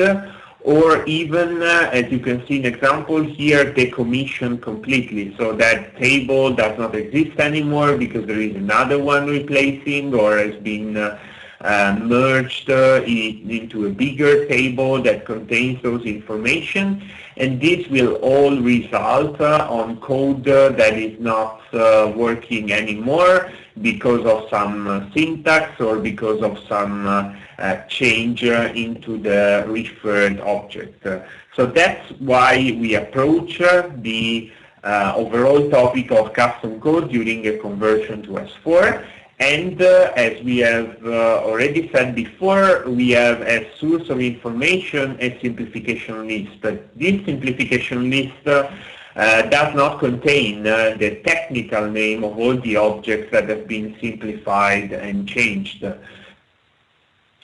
S3: or even, as you can see in example here, decommissioned completely. So that table does not exist anymore because there is another one replacing, or has been merged into a bigger table that contains those information, and this will all result on code that is not working anymore because of some syntax or because of some change into the referred object. So that's why we approach the overall topic of custom code during a conversion to S4. And as we have already said before, we have as source of information a simplification list. But this simplification list does not contain the technical name of all the objects that have been simplified and changed.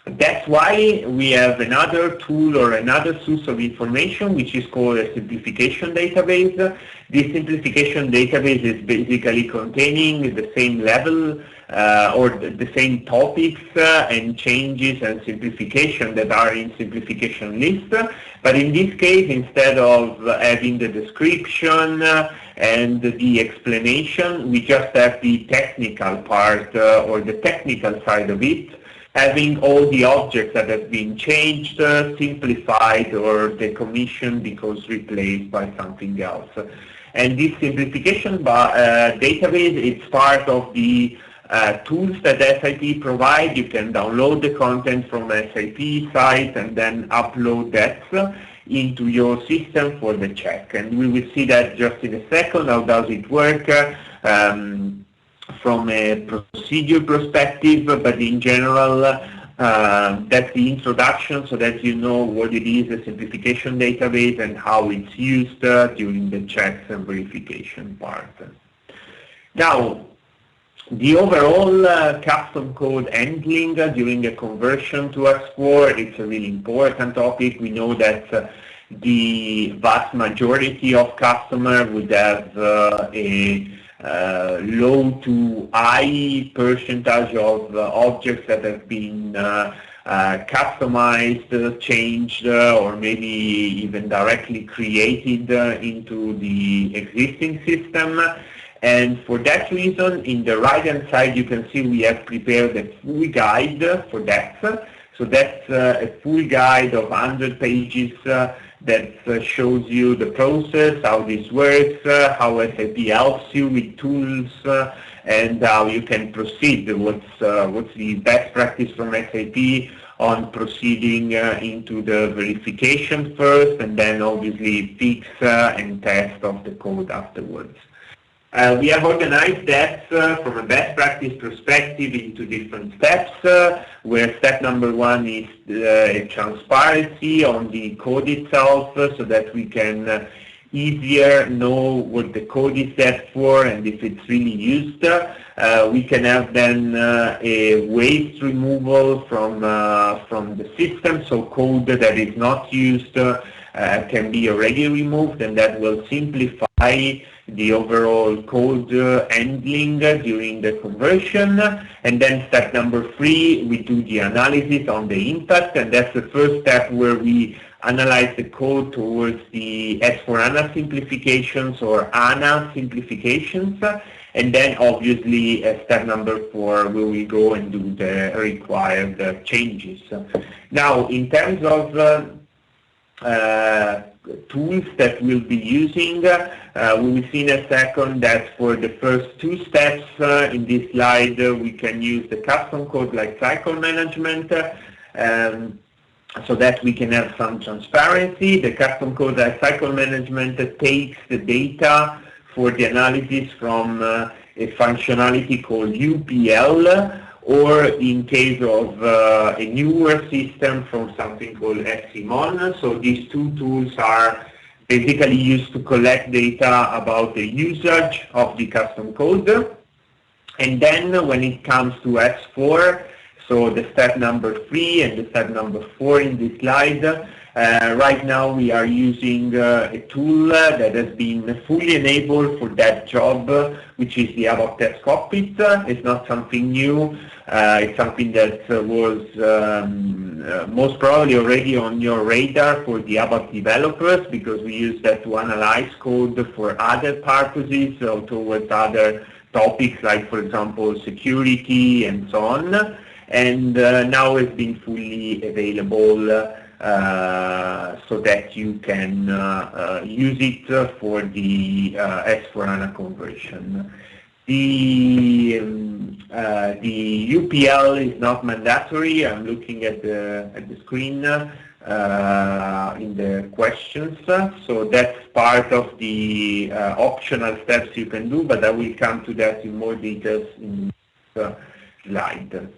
S3: That's why we have another tool or another source of information which is called a simplification database. This simplification database is basically containing the same level or the same topics and changes and simplification that are in simplification list. But in this case, instead of having the description and the explanation, we just have the technical part or the technical side of it, having all the objects that have been changed, simplified, or decommissioned because replaced by something else. And this simplification database is part of the tools that SAP provide. You can download the content from SAP site and then upload that into your system for the check. And we will see that just in a second. How does it work from a procedure perspective, but in general, that's the introduction so that you know what it is, a simplification database, and how it's used during the checks and verification part. Now, the overall custom code handling during a conversion to S4, it's a really important topic. We know that the vast majority of customers would have a low to high percentage of objects that have been customized, changed, or maybe even directly created into the existing system. And for that reason, in the right-hand side, you can see we have prepared a full guide for that. So that's a full guide of 100 pages that shows you the process, how this works, how SAP helps you with tools, and how you can proceed. What's the best practice from SAP on proceeding into the verification first, and then obviously fix and test of the code afterwards. We have organized that from a best practice perspective into different steps, where step number one is transparency on the code itself, so that we can easier know what the code is set for and if it's really used. We can have then a waste removal from the system, so code that is not used can be already removed, and that will simplify the overall code handling during the conversion. And then step number 3, we do the analysis on the impact, and that's the first step where we analyze the code towards the S4HANA simplifications or HANA simplifications. And then obviously step number 4, where we go and do the required changes. Now, in terms of tools that we'll be using, we will see in a second that for the first 2 steps in this slide, we can use the custom code lifecycle management so that we can have some transparency. The custom code lifecycle management takes the data for the analysis from a functionality called UPL, or in case of a newer system from something called SIMON. So these 2 tools are basically used to collect data about the usage of the custom code. And then when it comes to S4, so the step number 3 and the step number 4 in this slide, right now we are using a tool that has been fully enabled for that job, which is the ABAP Test Cockpit. It's not something new. It's something that was most probably already on your radar for the ABAP developers, because we use that to analyze code for other purposes, so towards other topics like, for example, security and so on. And now it's been fully available so that you can use it for the S4HANA conversion. The UPL is not mandatory. I'm looking at the screen in the questions. So that's part of the optional steps you can do, but I will come to that in more details in the slide.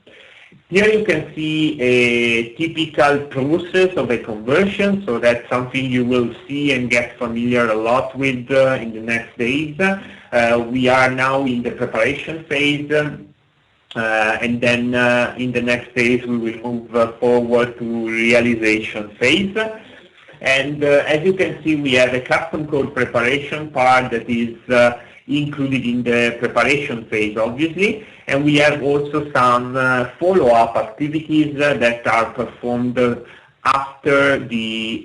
S3: Here you can see a typical process of a conversion, so that's something you will see and get familiar a lot with in the next days. We are now in the preparation phase and then in the next phase we will move forward to realization phase. And as you can see, we have a custom code preparation part that is included in the preparation phase, obviously, and we have also some follow-up activities that are performed after the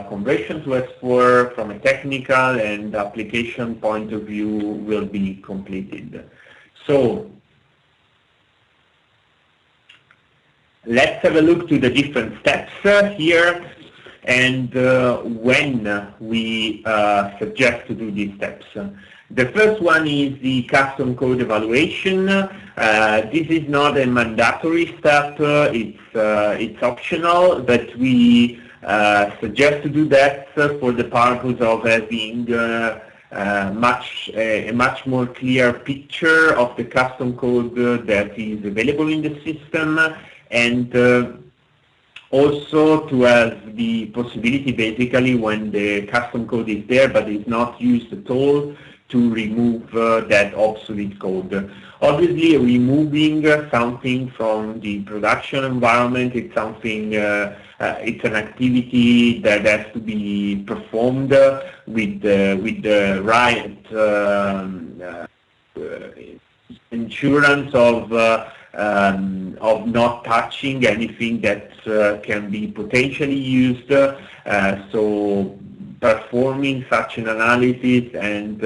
S3: conversion to S4 from a technical and application point of view will be completed. So let's have a look to the different steps here and when we suggest to do these steps. The first one is the custom code evaluation. This is not a mandatory step, it's optional, but we suggest to do that for the purpose of having a much more clear picture of the custom code that is available in the system, and also to have the possibility, basically, when the custom code is there but is not used at all, to remove that obsolete code. Obviously, removing something from the production environment, it's something, it's an activity that has to be performed with the right insurance of not touching anything that can be potentially used. So performing such an analysis and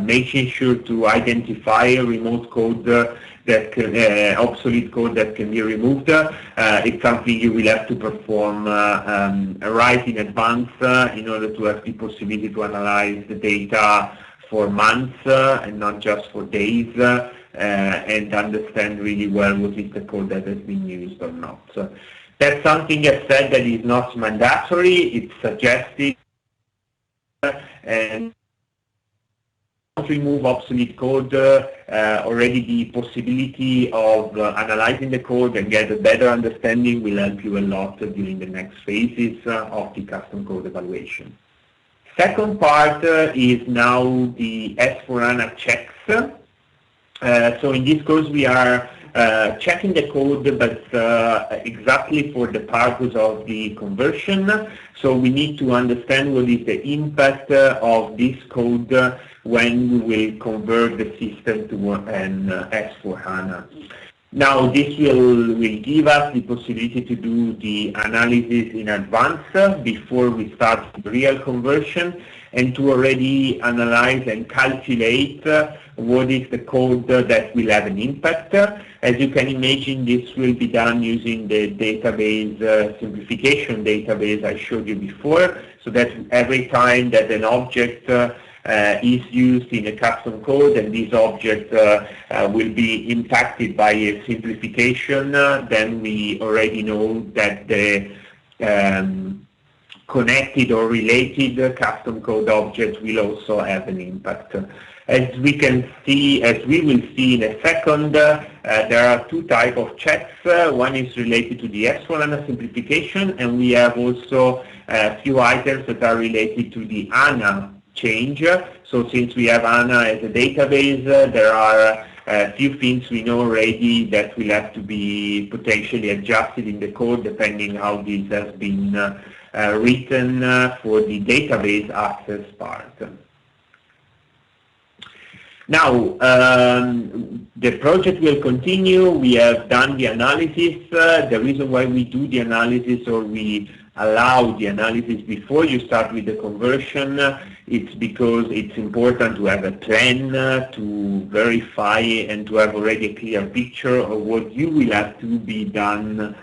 S3: making sure to identify a remote code that can, obsolete code that can be removed, it's something you will have to perform right in advance in order to have the possibility to analyze the data for months and not just for days, and understand really well what is the code that has been used or not. So that's something, as said, that is not mandatory, it's suggested, and to remove obsolete code, already the possibility of analyzing the code and get a better understanding will help you a lot during the next phases of the custom code evaluation. Second part is now the S4HANA checks. So in this course we are checking the code, but exactly for the purpose of the conversion. So we need to understand what is the impact of this code when we will convert the system to an S4HANA. Now this will give us the possibility to do the analysis in advance before we start the real conversion, and to already analyze and calculate what is the code that will have an impact. As you can imagine, this will be done using the database, simplification database I showed you before, so that every time that an object is used in a custom code and this object will be impacted by a simplification, then we already know that the connected or related custom code object will also have an impact. As we can see, as we will see in a second, there are two types of checks. One is related to the S4HANA simplification, and we have also a few items that are related to the HANA change. So since we have HANA as a database, there are a few things we know already that will have to be potentially adjusted in the code depending how this has been written for the database access part. Now, the project will continue. We have done the analysis. The reason why we do the analysis, or we allow the analysis before you start with the conversion, it's because it's important to have a plan to verify and to have already a clear picture of what you will have to be done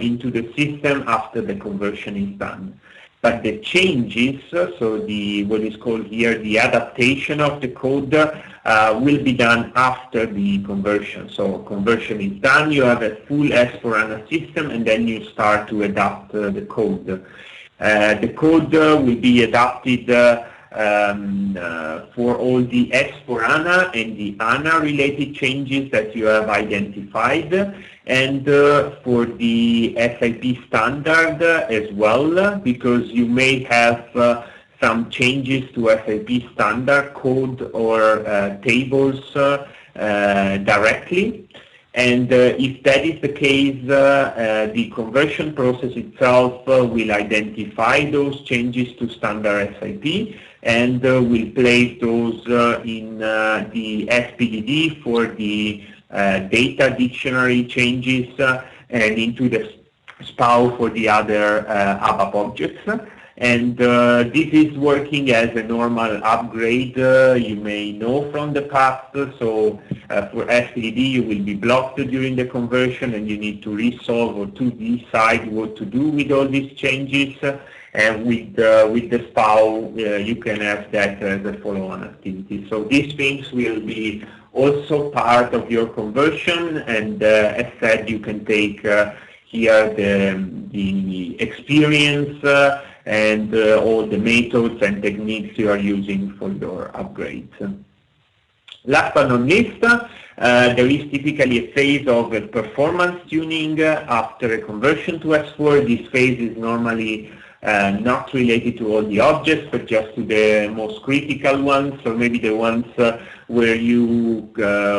S3: into the system after the conversion is done. But the changes, so what is called here the adaptation of the code, will be done after the conversion. So conversion is done, you have a full S4HANA system, and then you start to adapt the code. The code will be adapted for all the S4HANA and the HANA related changes that you have identified, and for the SAP standard as well, because you may have some changes to SAP standard code or tables directly. And if that is the case, the conversion process itself will identify those changes to standard SIP and will place those in the SPDD for the data dictionary changes and into the SPAO for the other ABAP objects. And this is working as a normal upgrade, you may know from the past. So for SPDD, you will be blocked during the conversion and you need to resolve or to decide what to do with all these changes. And with the SPAO, you can have that as a follow-on activity. So these things will be also part of your conversion, and as said, you can take here the experience and all the methods and techniques you are using for your upgrades. Last but not least, there is typically a phase of performance tuning after a conversion to S4. This phase is normally not related to all the objects, but just to the most critical ones, or maybe the ones where you,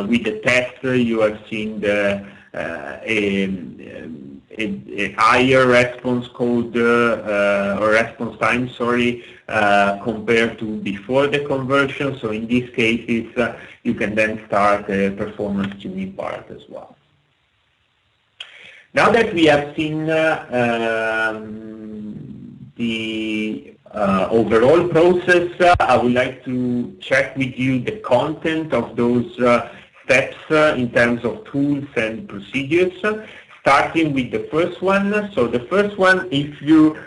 S3: with the test, you have seen the a higher response code or response time, sorry, compared to before the conversion. So in these cases, you can then start the performance tuning part as well. Now that we have seen the overall process, I would like to check with you the content of those steps in terms of tools and procedures, starting with the first one. So the first one, if you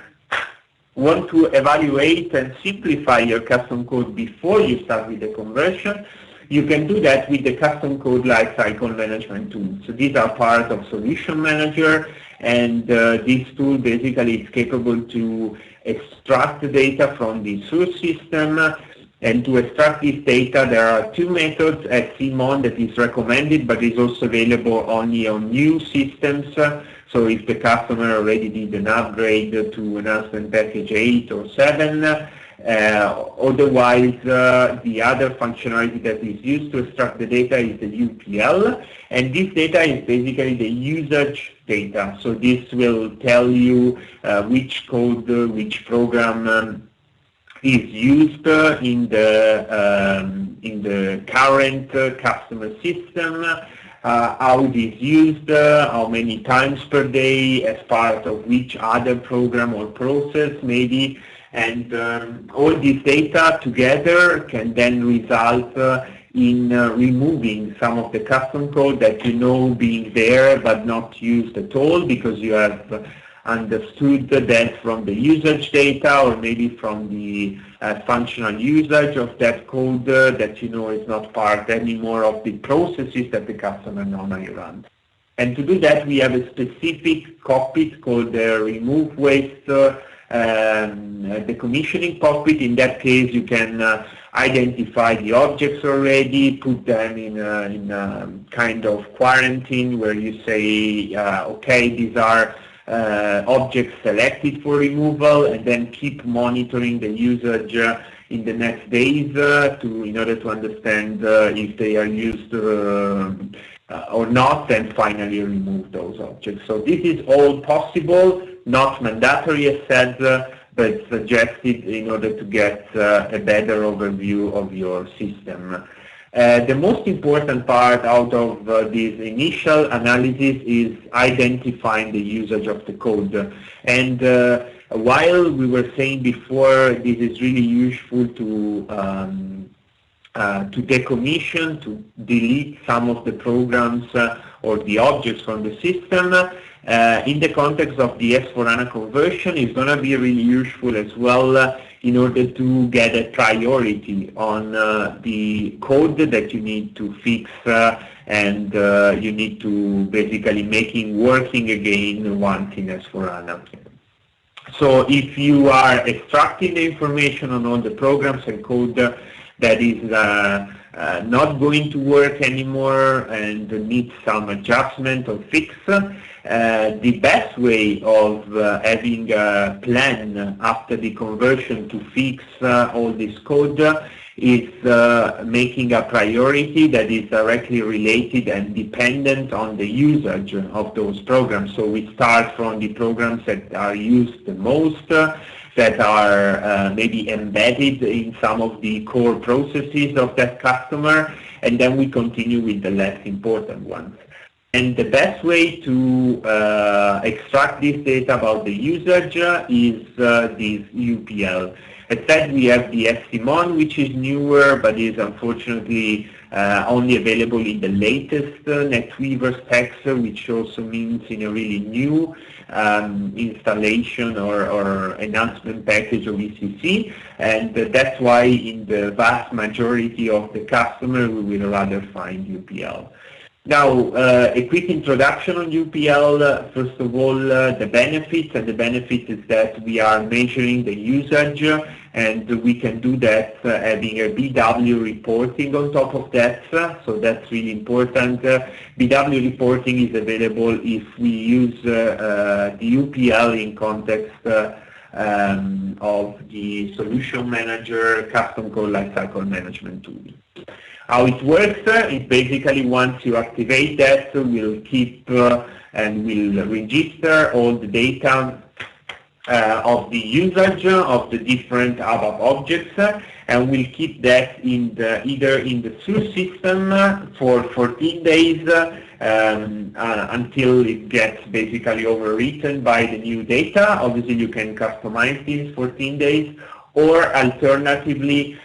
S3: want to evaluate and simplify your custom code before you start with the conversion, you can do that with the custom code lifecycle management tool. So these are part of Solution Manager, and this tool basically is capable to extract the data from the source system. And to extract this data, there are two methods at CMON that is recommended, but is also available only on new systems. So if the customer already did an upgrade to enhancement package 8 or 7, otherwise the other functionality that is used to extract the data is the UPL, and this data is basically the usage data. So this will tell you which code, which program is used in the current customer system, how it is used, how many times per day, as part of which other program or process maybe, and all this data together can then result in removing some of the custom code that you know being there but not used at all, because you have understood that from the usage data or maybe from the functional usage of that code that you know is not part anymore of the processes that the customer normally runs. And to do that, we have a specific cockpit called the remove waste decommissioning cockpit. In that case, you can identify the objects already, put them in a kind of quarantine where you say, okay, these are objects selected for removal, and then keep monitoring the usage in the next days in order to understand if they are used or not, and finally remove those objects. So this is all possible, not mandatory as said, but suggested in order to get a better overview of your system. The most important part out of this initial analysis is identifying the usage of the code. And while we were saying before, this is really useful to decommission, to delete some of the programs or the objects from the system, in the context of the S4HANA conversion, it's going to be really useful as well in order to get a priority on the code that you need to fix and you need to basically making working again once in S4HANA. So if you are extracting the information on all the programs and code that is not going to work anymore and needs some adjustment or fix, the best way of having a plan after the conversion to fix all this code is making a priority that is directly related and dependent on the usage of those programs. So we start from the programs that are used the most, that are maybe embedded in some of the core processes of that customer, and then we continue with the less important ones. And the best way to extract this data about the usage is this UPL. As said, we have the Estimon, which is newer, but is unfortunately only available in the latest NetWeaver specs, which also means in a really new installation or enhancement package of ECC. And that's why in the vast majority of the customer, we will rather find UPL. Now, a quick introduction on UPL. First of all, the benefits, and the benefit is that we are measuring the usage, and we can do that having a BW reporting on top of that, so that's really important. BW reporting is available if we use the UPL in context of the Solution Manager Custom Code Lifecycle Management tool. How it works is basically once you activate that, we'll keep and we'll register all the data of the usage of the different ABAP objects, and we'll keep that in either in the source system for 14 days until it gets basically overwritten by the new data. Obviously, you can customize these 14 days, or alternatively,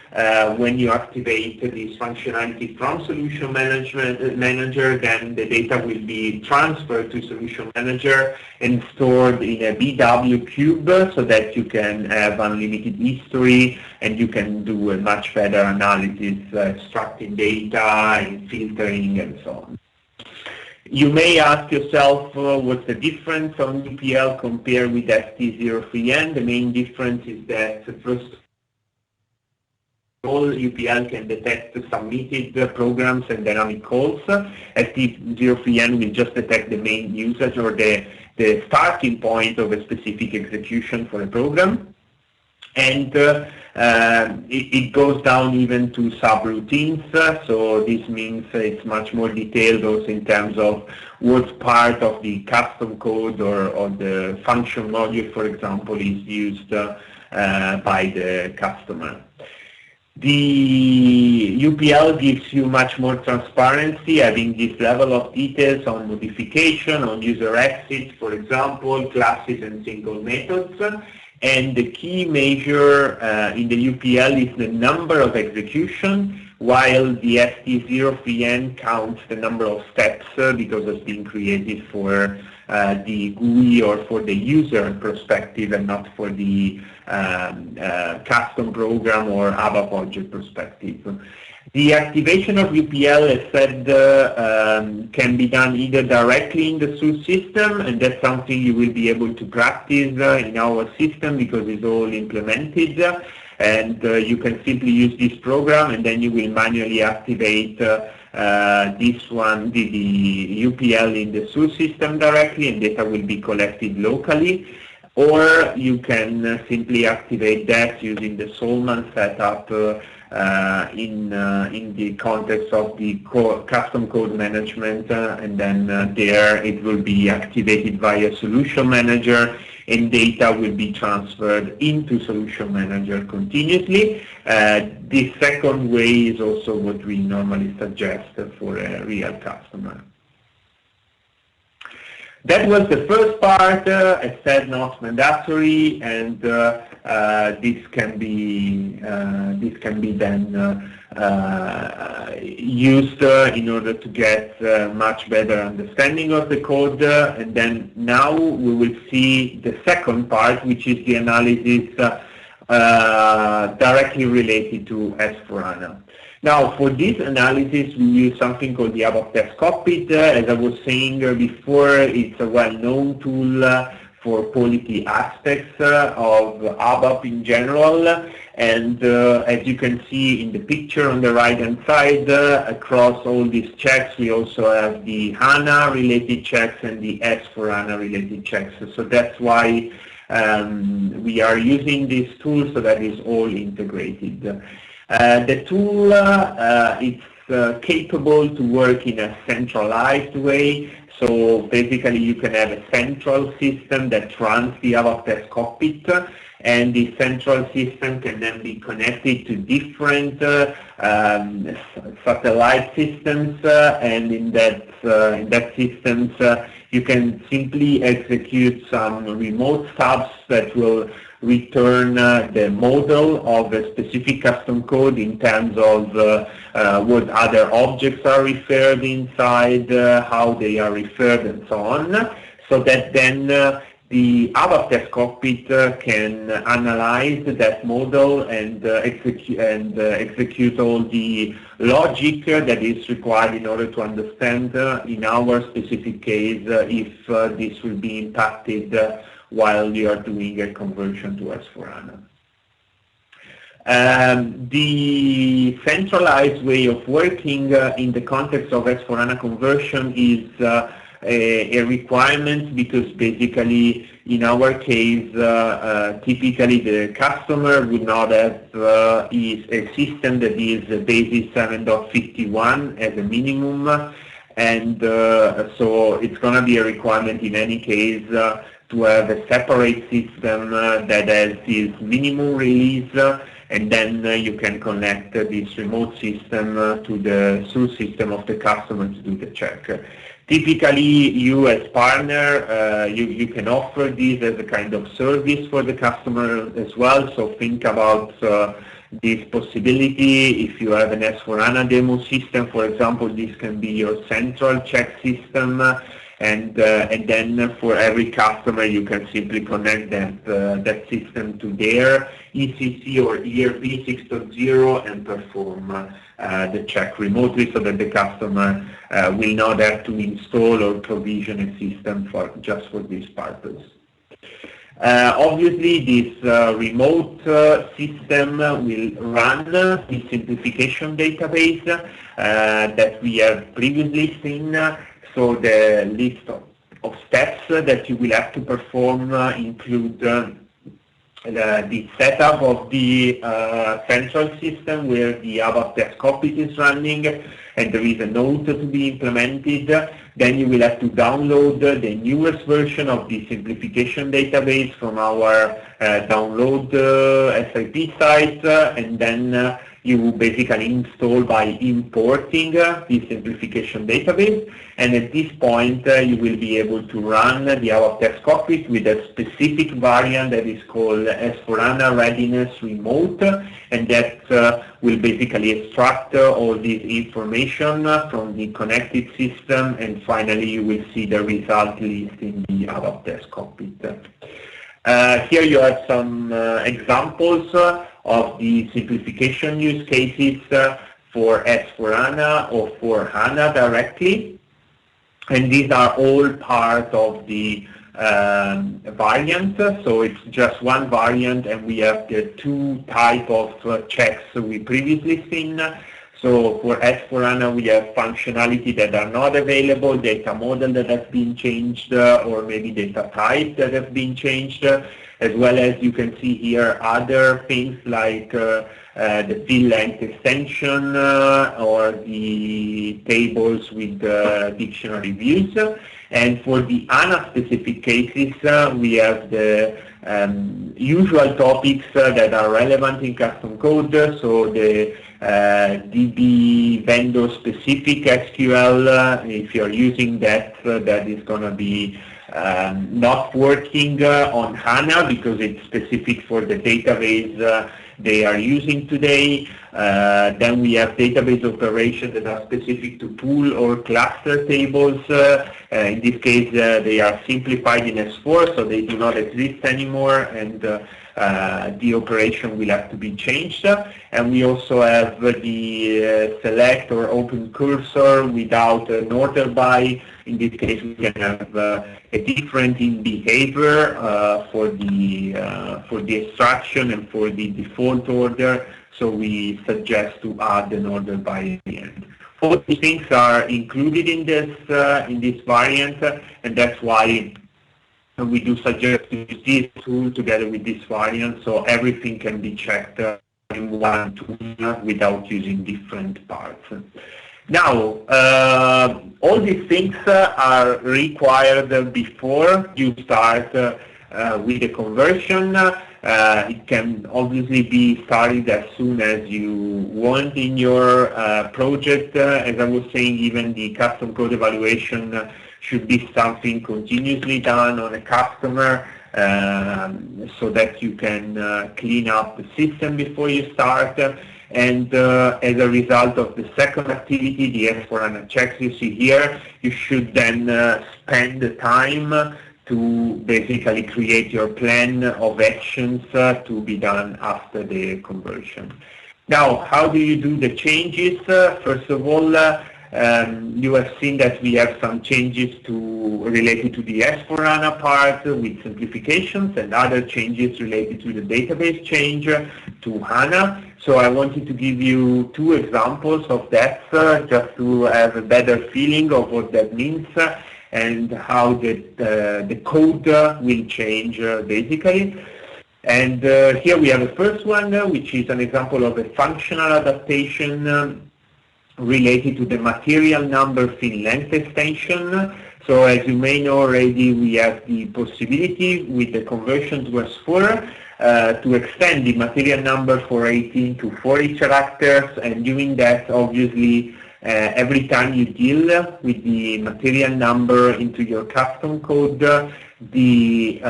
S3: when you activate this functionality from Solution Manager, then the data will be transferred to Solution Manager and stored in a BW cube so that you can have unlimited history and you can do a much better analysis, extracting data and filtering and so on. You may ask yourself what's the difference on UPL compared with ST03N. The main difference is that first all UPL can detect submitted programs and dynamic calls. ST03N will just detect the main usage or the starting point of a specific execution for a program. And it goes down even to subroutines, so this means it's much more detailed also in terms of what part of the custom code or the function module, for example, is used by the customer. The UPL gives you much more transparency, having this level of details on modification, on user exits, for example, classes and single methods. And the key measure in the UPL is the number of execution, while the ST03N counts the number of steps because it's been created for the GUI or for the user perspective and not for the custom program or ABAP object perspective. The activation of UPL, as said, can be done either directly in the source system, and that's something you will be able to practice in our system because it's all implemented, and you can simply use this program and then you will manually activate this one, the UPL in the source system directly, and data will be collected locally. Or you can simply activate that using the Solman setup in the context of the custom code management, and then there it will be activated via Solution Manager, and data will be transferred into Solution Manager continuously. This second way is also what we normally suggest for a real customer. That was the first part. I said not mandatory, and this can be then used in order to get much better understanding of the code. And then now we will see the second part, which is the analysis directly related to S/4HANA. Now, for this analysis, we use something called the ABAP Test Cockpit. As I was saying before, it's a well-known tool for quality aspects of ABAP in general. And as you can see in the picture on the right-hand side, across all these checks, we also have the HANA-related checks and the S/4HANA-related checks. So that's why we are using this tool, so that is all integrated. The tool is capable to work in a centralized way. So basically you can have a central system that runs the ABAP Test Cockpit, and the central system can then be connected to different satellite systems, and in that systems you can simply execute some remote stubs that will return the model of a specific custom code in terms of what other objects are referred inside, how they are referred, and so on, so that then the ABAP Test Cockpit can analyze that model and execute all the logic that is required in order to understand, in our specific case, if this will be impacted while you are doing a conversion to S/4HANA. The centralized way of working in the context of S/4HANA conversion is a requirement, because basically in our case typically the customer would not have a system that is basis 7.51 as a minimum, and so it's going to be a requirement in any case to have a separate system that has this minimum release, and then you can connect this remote system to the source system of the customer to do the check. Typically, you as partner, you can offer this as a kind of service for the customer as well. So think about this possibility. If you have an S/4HANA demo system, for example, this can be your central check system. And then for every customer, you can simply connect that system to their ECC or ERP 6.0 and perform the check remotely, so that the customer will not have to install or provision a system just for this purpose. Obviously, this remote system will run the simplification database that we have previously seen. So the list of steps that you will have to perform include the setup of the central system where the ABAP Test Cockpit is running, and there is a node to be implemented. Then you will have to download the newest version of the simplification database from our download SIP site, and then you will basically install by importing the simplification database, and at this point you will be able to run the ABAP Test Cockpit with a specific variant that is called S/4HANA Readiness Remote, and that will basically extract all this information from the connected system, and finally you will see the result list in the ABAP Test Cockpit. Here you have some examples of the simplification use cases for S/4HANA or for HANA directly, and these are all part of the variant. So it's just one variant, and we have the two type of checks we previously seen. So for S/4HANA, we have functionality that are not available, data model that has been changed, or maybe data type that has been changed, as well as you can see here other things like the field length extension or the tables with dictionary views. And for the HANA specific cases, we have the usual topics that are relevant in custom code. So the DB vendor specific SQL, if you're using that, that is going to be not working on HANA because it's specific for the database they are using today. Then we have database operations that are specific to pool or cluster tables. In this case, they are simplified in S4, so they do not exist anymore, and the operation will have to be changed. And we also have the select or open cursor without an order by. In this case, we can have a different in behavior for the extraction and for the default order. So we suggest to add an order by the end. All these things are included in this variant, and that's why we do suggest to use this tool together with this variant, so everything can be checked in one tool without using different parts. Now, all these things are required before you start with the conversion. It can obviously be started as soon as you want in your project. As I was saying, even the custom code evaluation should be something continuously done on a customer so that you can clean up the system before you start. And as a result of the second activity, the S4HANA checks you see here, you should then spend the time to basically create your plan of actions to be done after the conversion. Now, how do you do the changes? First of all, you have seen that we have some changes related to the S4HANA part with simplifications and other changes related to the database change to HANA. So I wanted to give you two examples of that just to have a better feeling of what that means and how the code will change basically. And here we have the first one, which is an example of a functional adaptation related to the material number field length extension. So as you may know already, we have the possibility with the conversion to S4 to extend the material number for 18 to 40 characters, and doing that obviously every time you deal with the material number into your custom code, the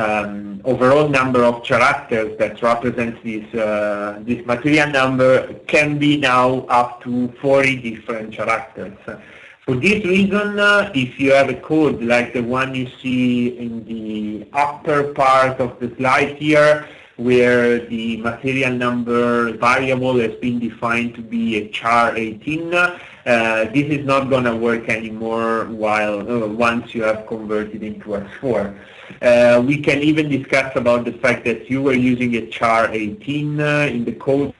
S3: overall number of characters that represents this material number can be now up to 40 different characters. For this reason, if you have a code like the one you see in the upper part of the slide here, where the material number variable has been defined to be a char 18, this is not going to work anymore once you have converted into S4. We can even discuss about the fact that you were using a char 18 in the code,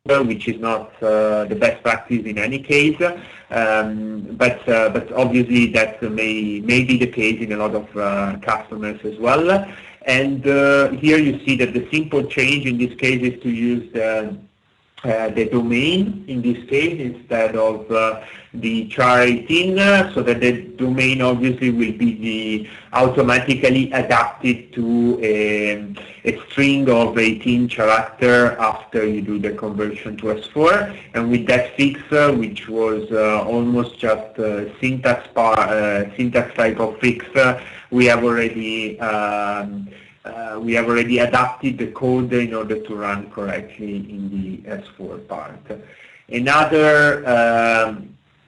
S3: which is not the best practice in any case, but obviously that may be the case in a lot of customers as well. And here you see that the simple change in this case is to use the domain in this case instead of the char 18, so that the domain obviously will be automatically adapted to a string of 18 character after you do the conversion to S4. And with that fix, which was almost just a syntax type of fix, we have already adapted the code in order to run correctly in the S4 part.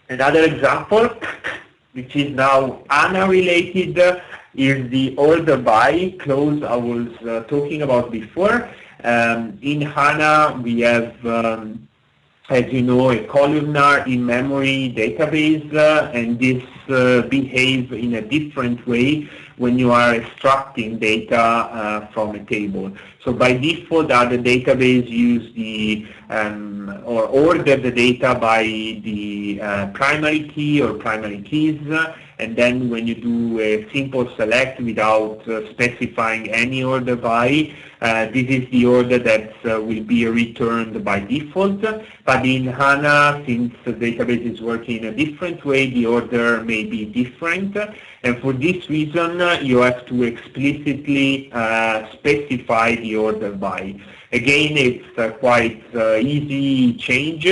S3: Another example, which is now HANA related, is the order by clause I was talking about before. In HANA we have, as you know, a columnar in-memory database, and this behaves in a different way when you are extracting data from a table. So by default, the database use the or order the data by the primary key or primary keys, and then when you do a simple select without specifying any order by, this is the order that will be returned by default. But in HANA, since the database is working in a different way, the order may be different. And for this reason, you have to explicitly specify the order by. Again, it's a quite easy change,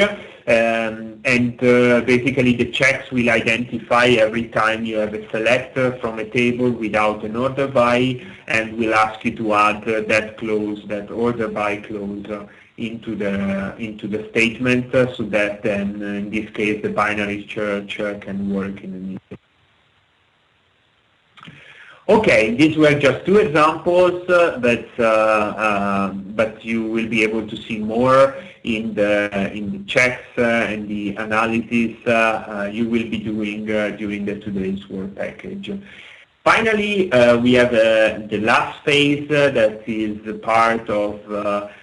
S3: and basically the checks will identify every time you have a selector from a table without an order by, and will ask you to add that clause, that order by clause, into the statement, so that then in this case the binary search can work in the meeting. Okay, these were just two examples, but you will be able to see more in the checks and the analysis you will be doing during today's work package. Finally, we have the last phase that is part of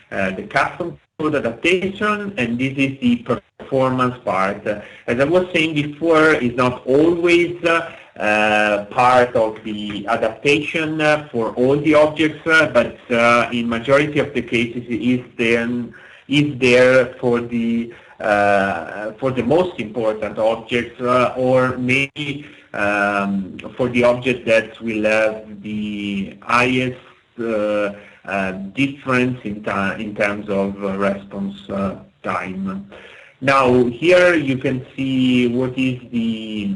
S3: the custom code adaptation, and this is the performance part. As I was saying before, it's not always part of the adaptation for all the objects, but in majority of the cases is there for the most important objects, or maybe for the object that will have the highest difference in terms of response time. Now here you can see what is the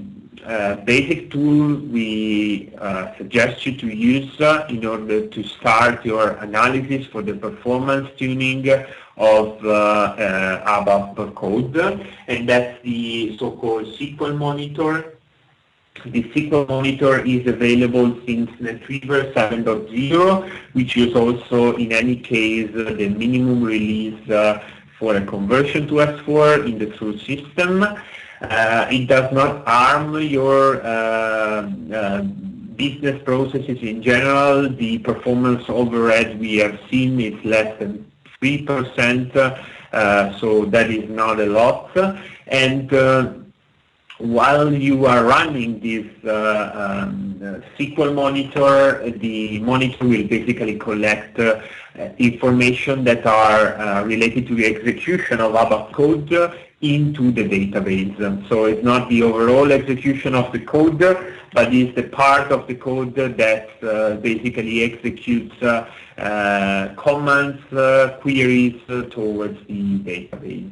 S3: basic tool we suggest you to use in order to start your analysis for the performance tuning of ABAP code, and that's the so-called SQL monitor. The SQL monitor is available since NetWeaver 7.0, which is also in any case the minimum release for a conversion to S4 in the true system. It does not harm your business processes in general. The performance overhead we have seen is less than 3%, so that is not a lot. And while you are running this SQL monitor, the monitor will basically collect information that are related to the execution of ABAP code into the database. So it's not the overall execution of the code, but it's the part of the code that basically executes commands, queries towards the database.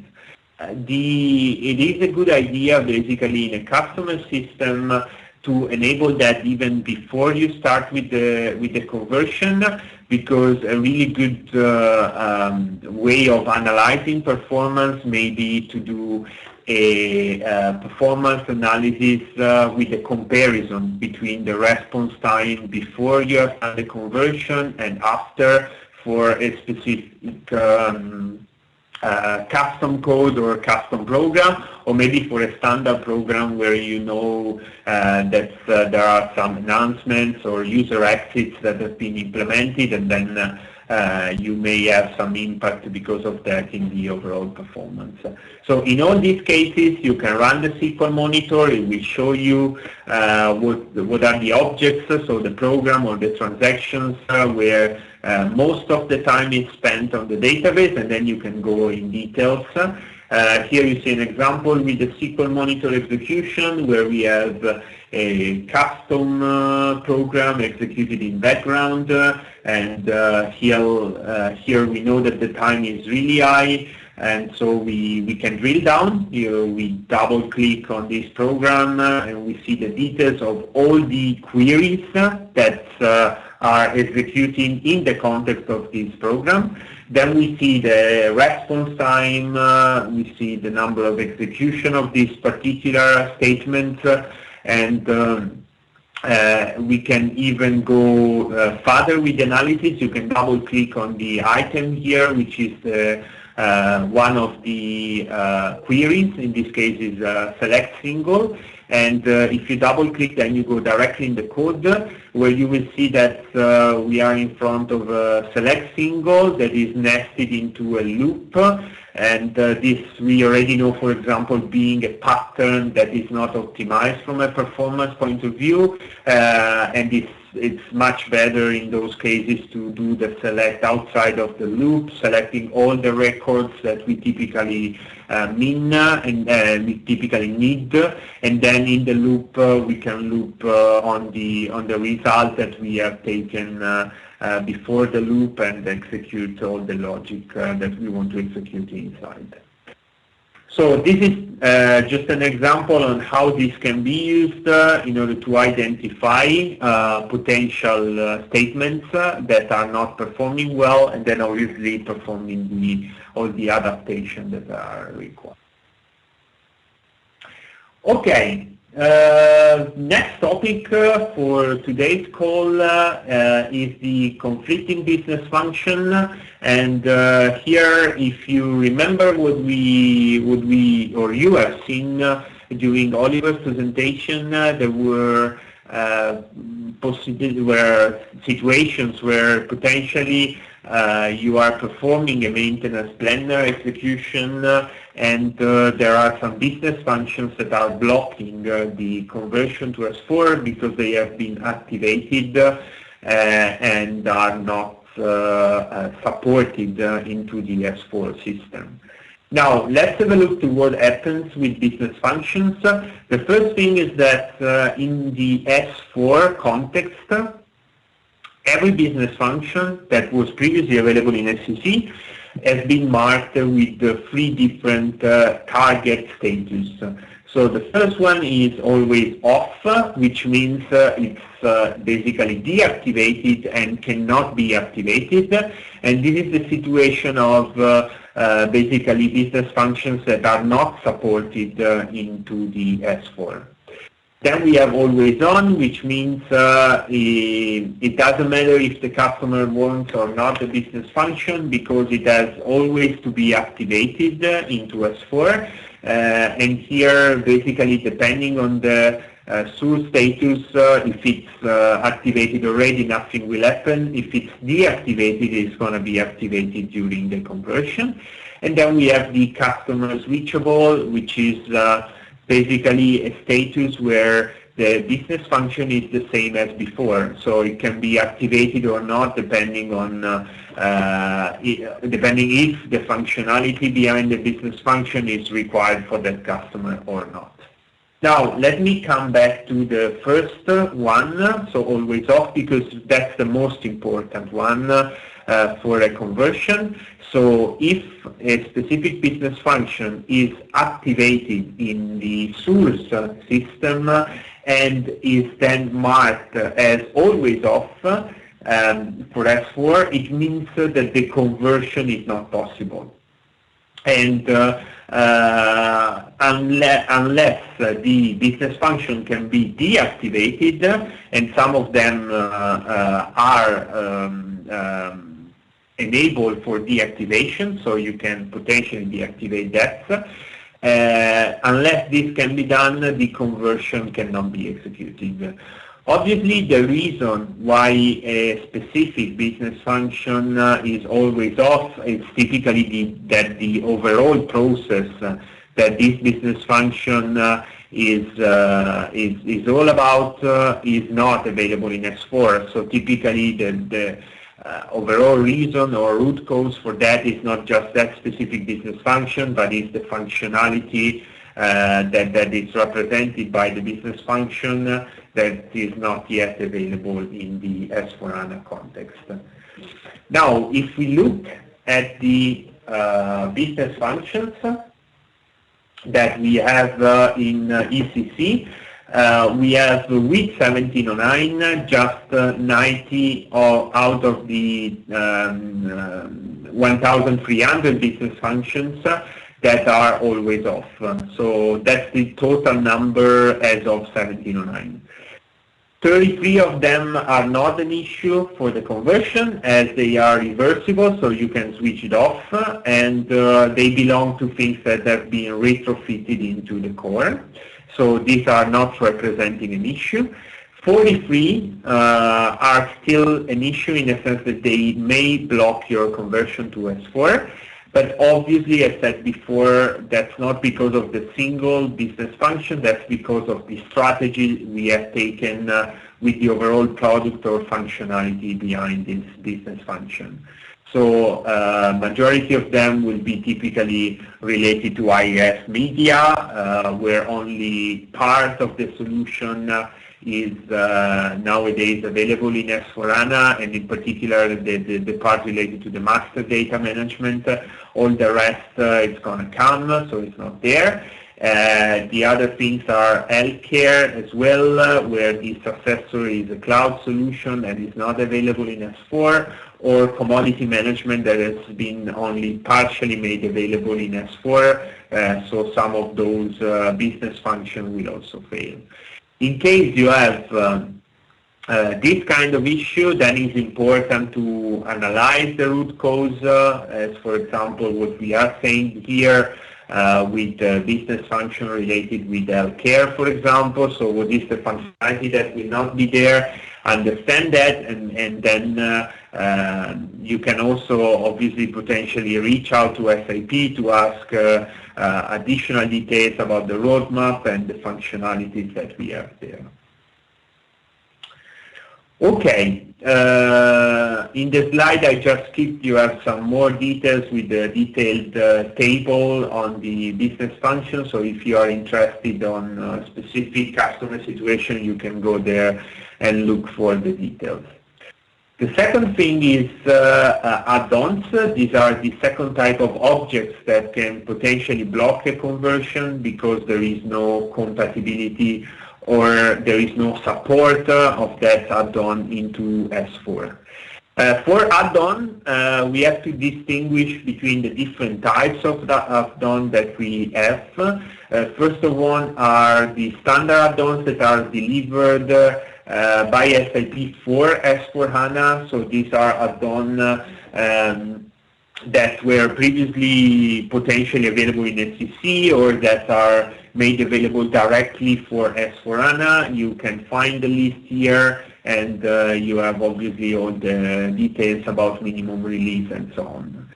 S3: It is a good idea basically in a customer system to enable that even before you start with the conversion, because a really good way of analyzing performance may be to do a performance analysis with a comparison between the response time before you have done the conversion and after for a specific custom code or custom program, or maybe for a standard program where you know that there are some enhancements or user exits that have been implemented, and then you may have some impact because of that in the overall performance. So in all these cases, you can run the SQL monitor. It will show you what are the objects, so the program or the transactions where most of the time is spent on the database, and then you can go in details. Here you see an example with the SQL monitor execution where we have a custom program executed in background, and here we know that the time is really high, and so we can drill down. We double click on this program and we see the details of all the queries that are executing in the context of this program. Then we see the response time, we see the number of execution of this particular statement, and we can even go further with analysis. You can double click on the item here, which is one of the queries. In this case is select single, and if you double click, then you go directly in the code where you will see that we are in front of a select single that is nested into a loop, and this we already know, for example, being a pattern that is not optimized from a performance point of view, and it's much better in those cases to do the select outside of the loop, selecting all the records that we typically mean and we typically need, and then in the loop we can loop on the result that we have taken before the loop and execute all the logic that we want to execute inside. So this is just an example on how this can be used in order to identify potential statements that are not performing well, and then obviously performing all the adaptation that are required. Okay, next topic for today's call is the conflicting business function, and here, if you remember what you have seen during Oliver's presentation, there were situations where potentially you are performing a maintenance planner execution, and there are some business functions that are blocking the conversion to S4 because they have been activated and are not supported into the S4 system. Now, let's have a look to what happens with business functions. The first thing is that in the S4 context, every business function that was previously available in SCC has been marked with 3 different target status. So the first one is always off, which means it's basically deactivated and cannot be activated. And this is the situation of basically business functions that are not supported into the S4. Then we have always on, which means it doesn't matter if the customer wants or not the business function, because it has always to be activated into S4. And here, basically, depending on the source status, if it's activated already, nothing will happen. If it's deactivated, it's going to be activated during the conversion. And then we have the customer switchable, which is basically a status where the business function is the same as before. So it can be activated or not, depending on depending if the functionality behind the business function is required for that customer or not. Now, let me come back to the first one, so always off, because that's the most important one for a conversion. So if a specific business function is activated in the source system and is then marked as always off for S4, it means that the conversion is not possible. And unless the business function can be deactivated, and some of them are enabled for deactivation, so you can potentially deactivate that. Unless this can be done, the conversion cannot be executed. Obviously, the reason why a specific business function is always off is typically that the overall process that this business function is all about is not available in S4. So typically, the overall reason or root cause for that is not just that specific business function, but is the functionality that is represented by the business function that is not yet available in the S4HANA context. Now, if we look at the business functions that we have in ECC, we have with 1709 just 90 out of the 1,300 business functions that are always off. So that's the total number as of 1709. 33 of them are not an issue for the conversion, as they are reversible, so you can switch it off, and they belong to things that have been retrofitted into the core. So these are not representing an issue. 43 are still an issue in the sense that they may block your conversion to S4. But obviously, as said before, that's not because of the single business function, that's because of the strategy we have taken with the overall product or functionality behind this business function. So majority of them will be typically related to IIS media, where only part of the solution is nowadays available in S4HANA, and in particular the part related to the master data management. All the rest is going to come, so it's not there. The other things are healthcare as well, where the successor is a cloud solution and is not available in S4, or commodity management that has been only partially made available in S4, so some of those business functions will also fail. In case you have this kind of issue, then it's important to analyze the root cause, as for example what we are saying here with the business function related with healthcare, for example. So what is the functionality that will not be there? understand that, and then you can also obviously potentially reach out to SAP to ask additional details about the roadmap and the functionalities that we have there. Okay, in the slide I just skipped, you have some more details with the detailed table on the business function. So if you are interested on a specific customer situation, you can go there and look for the details. The second thing is add-ons. These are the second type of objects that can potentially block a conversion because there is no compatibility or there is no support of that add-on into S4. For add-on, we have to distinguish between the different types of add-on that we have. First of all are the standard add-ons that are delivered by SAP for S4HANA. So these are add-on that were previously potentially available in SCC or that are made available directly for S4HANA. You can find the list here, and you have obviously all the details about minimum release and so on.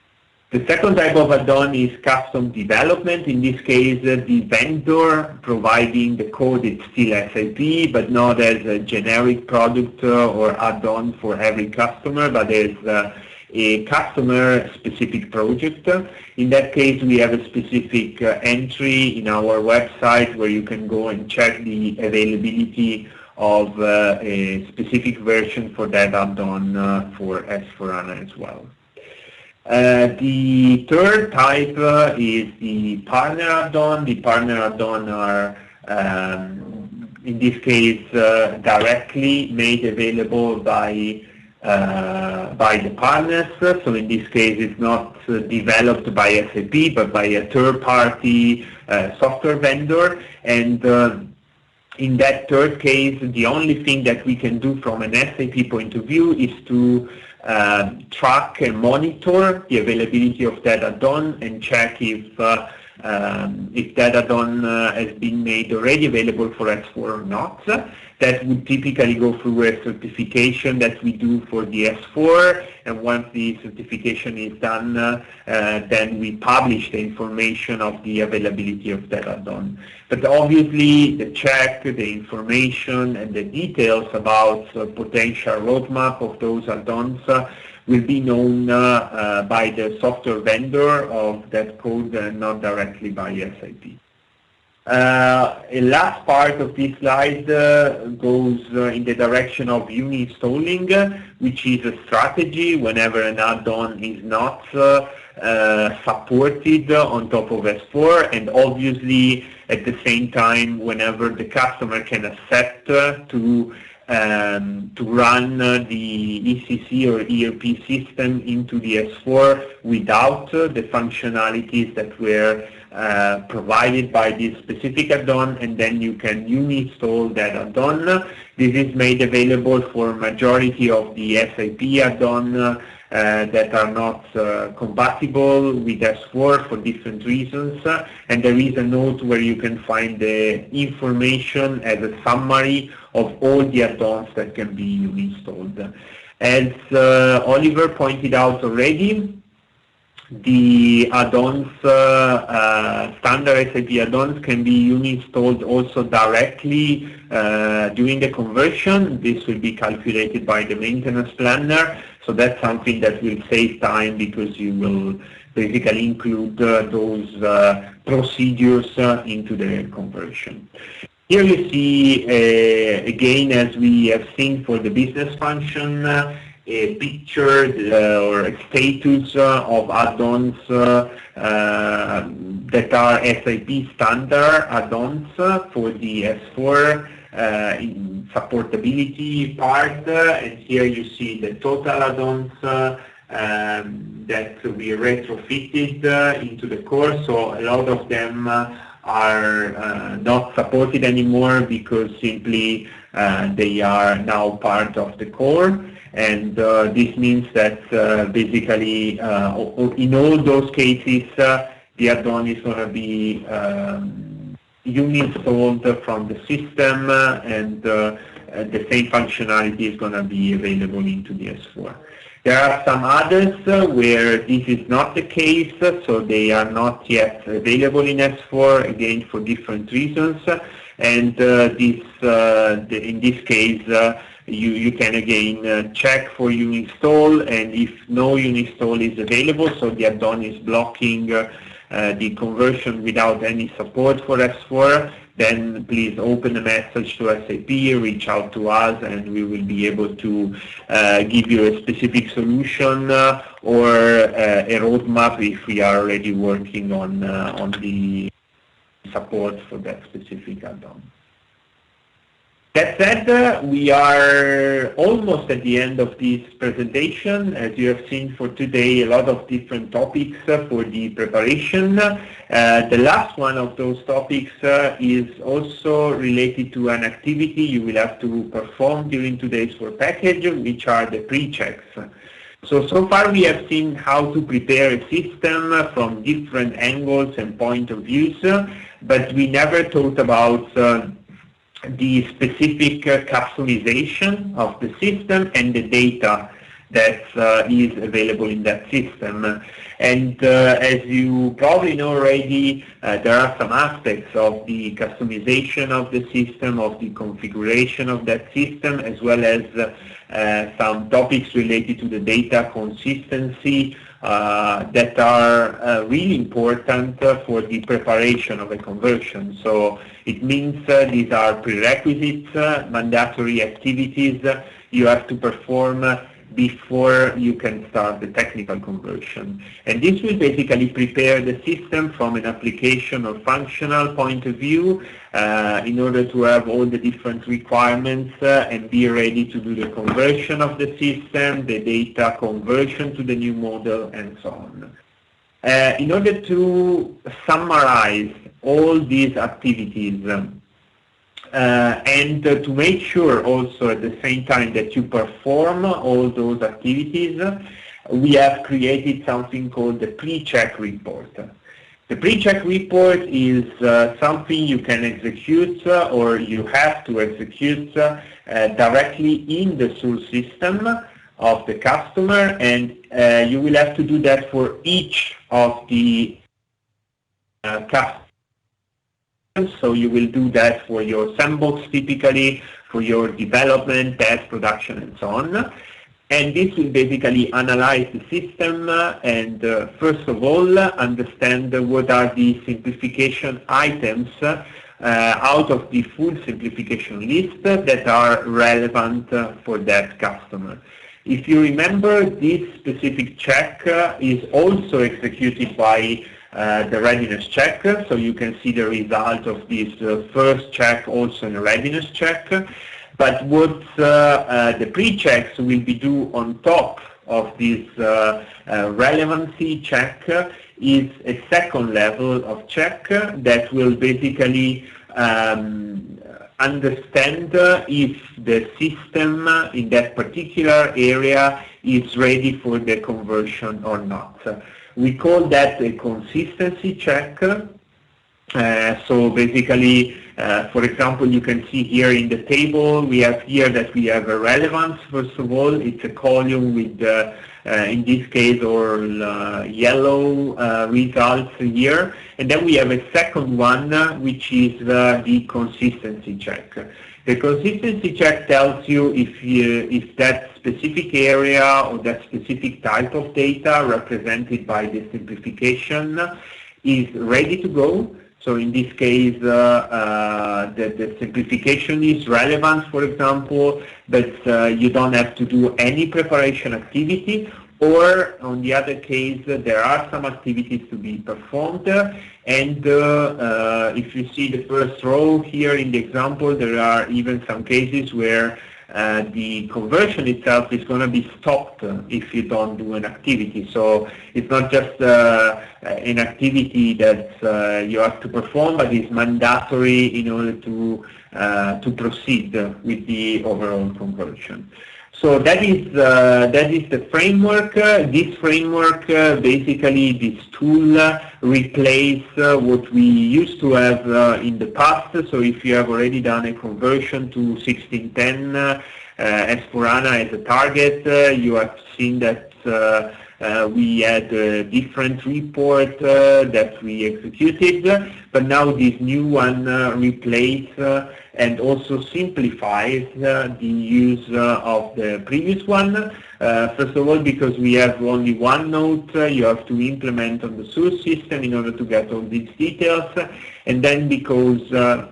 S3: The second type of add-on is custom development. In this case, the vendor providing the code is still SAP, but not as a generic product or add-on for every customer, but as a customer-specific project. In that case, we have a specific entry in our website where you can go and check the availability of a specific version for that add-on for S4HANA as well. The third type is the partner add-on. The partner add-on are, in this case, directly made available by the partners. So in this case, it's not developed by SAP, but by a third-party software vendor. And in that third case, the only thing that we can do from an SAP point of view is to track and monitor the availability of that add-on and check if that add-on has been made already available for S4 or not. That would typically go through a certification that we do for the S4, and once the certification is done, then we publish the information of the availability of that add-on. But obviously the check, the information, and the details about the potential roadmap of those add-ons will be known by the software vendor of that code and not directly by SAP. A last part of this slide goes in the direction of uninstalling, which is a strategy whenever an add-on is not supported on top of S4, and obviously at the same time whenever the customer can accept to run the ECC or ERP system into the S4 without the functionalities that were provided by this specific add-on, and then you can uninstall that add-on. This is made available for majority of the SAP add-on that are not compatible with S4 for different reasons, and there is a note where you can find the information as a summary of all the add-ons that can be uninstalled. As Oliver pointed out already, the add-ons, standard SAP add-ons can be uninstalled also directly during the conversion. This will be calculated by the maintenance planner, so that's something that will save time because you will basically include those procedures into the conversion. Here you see, again, as we have seen for the business function, a picture or a status of add-ons that are SAP standard add-ons for the S4 supportability part, and here you see the total add-ons that we retrofitted into the core. So a lot of them are not supported anymore because simply they are now part of the core. And this means that basically in all those cases the add-on is going to be uninstalled from the system, and the same functionality is going to be available into the S4. There are some others where this is not the case, so they are not yet available in S4, again for different reasons. And in this case, you can again check for uninstall, and if no uninstall is available, so the add-on is blocking the conversion without any support for S4, then please open a message to SAP, reach out to us, and we will be able to give you a specific solution or a roadmap if we are already working on the support for that specific add-on. That said, we are almost at the end of this presentation. As you have seen for today, a lot of different topics for the preparation. The last one of those topics is also related to an activity you will have to perform during today's work package, which are the pre-checks. So far we have seen how to prepare a system from different angles and point of views, but we never talked about the specific customization of the system and the data that is available in that system. And as you probably know already, there are some aspects of the customization of the system, of the configuration of that system, as well as some topics related to the data consistency that are really important for the preparation of a conversion. So it means these are prerequisites, mandatory activities you have to perform before you can start the technical conversion. And this will basically prepare the system from an application or functional point of view in order to have all the different requirements and be ready to do the conversion of the system, the data conversion to the new model, and so on. In order to summarize all these activities and to make sure also at the same time that you perform all those activities, we have created something called the pre-check report. The pre-check report is something you can execute or you have to execute directly in the source system of the customer, and you will have to do that for each of the customers. So you will do that for your sandbox typically, for your development, test, production, and so on. And this will basically analyze the system and first of all understand what are the simplification items out of the full simplification list that are relevant for that customer. If you remember, this specific check is also executed by the readiness check, so you can see the result of this first check also in a readiness check. But what the pre-checks will be due on top of this relevancy check is a second level of check that will basically understand if the system in that particular area is ready for the conversion or not. We call that a consistency check. So basically, for example, you can see here in the table, we have here that we have a relevance. First of all, it's a column with, in this case, or yellow results here. And then we have a second one, which is the consistency check. The consistency check tells you if that specific area or that specific type of data represented by the simplification is ready to go. So in this case, the simplification is relevant, for example, but you don't have to do any preparation activity. Or on the other case, there are some activities to be performed. And if you see the first row here in the example, there are even some cases where the conversion itself is going to be stopped if you don't do an activity. So it's not just an activity that you have to perform, but it's mandatory in order to proceed with the overall conversion. So that is the framework. This framework, basically, this tool replaces what we used to have in the past. So if you have already done a conversion to 1610 S4HANA as a target, you have seen that we had a different report that we executed, but now this new one replaces and also simplifies the use of the previous one. First of all, because we have only one node you have to implement on the source system in order to get all these details, and then because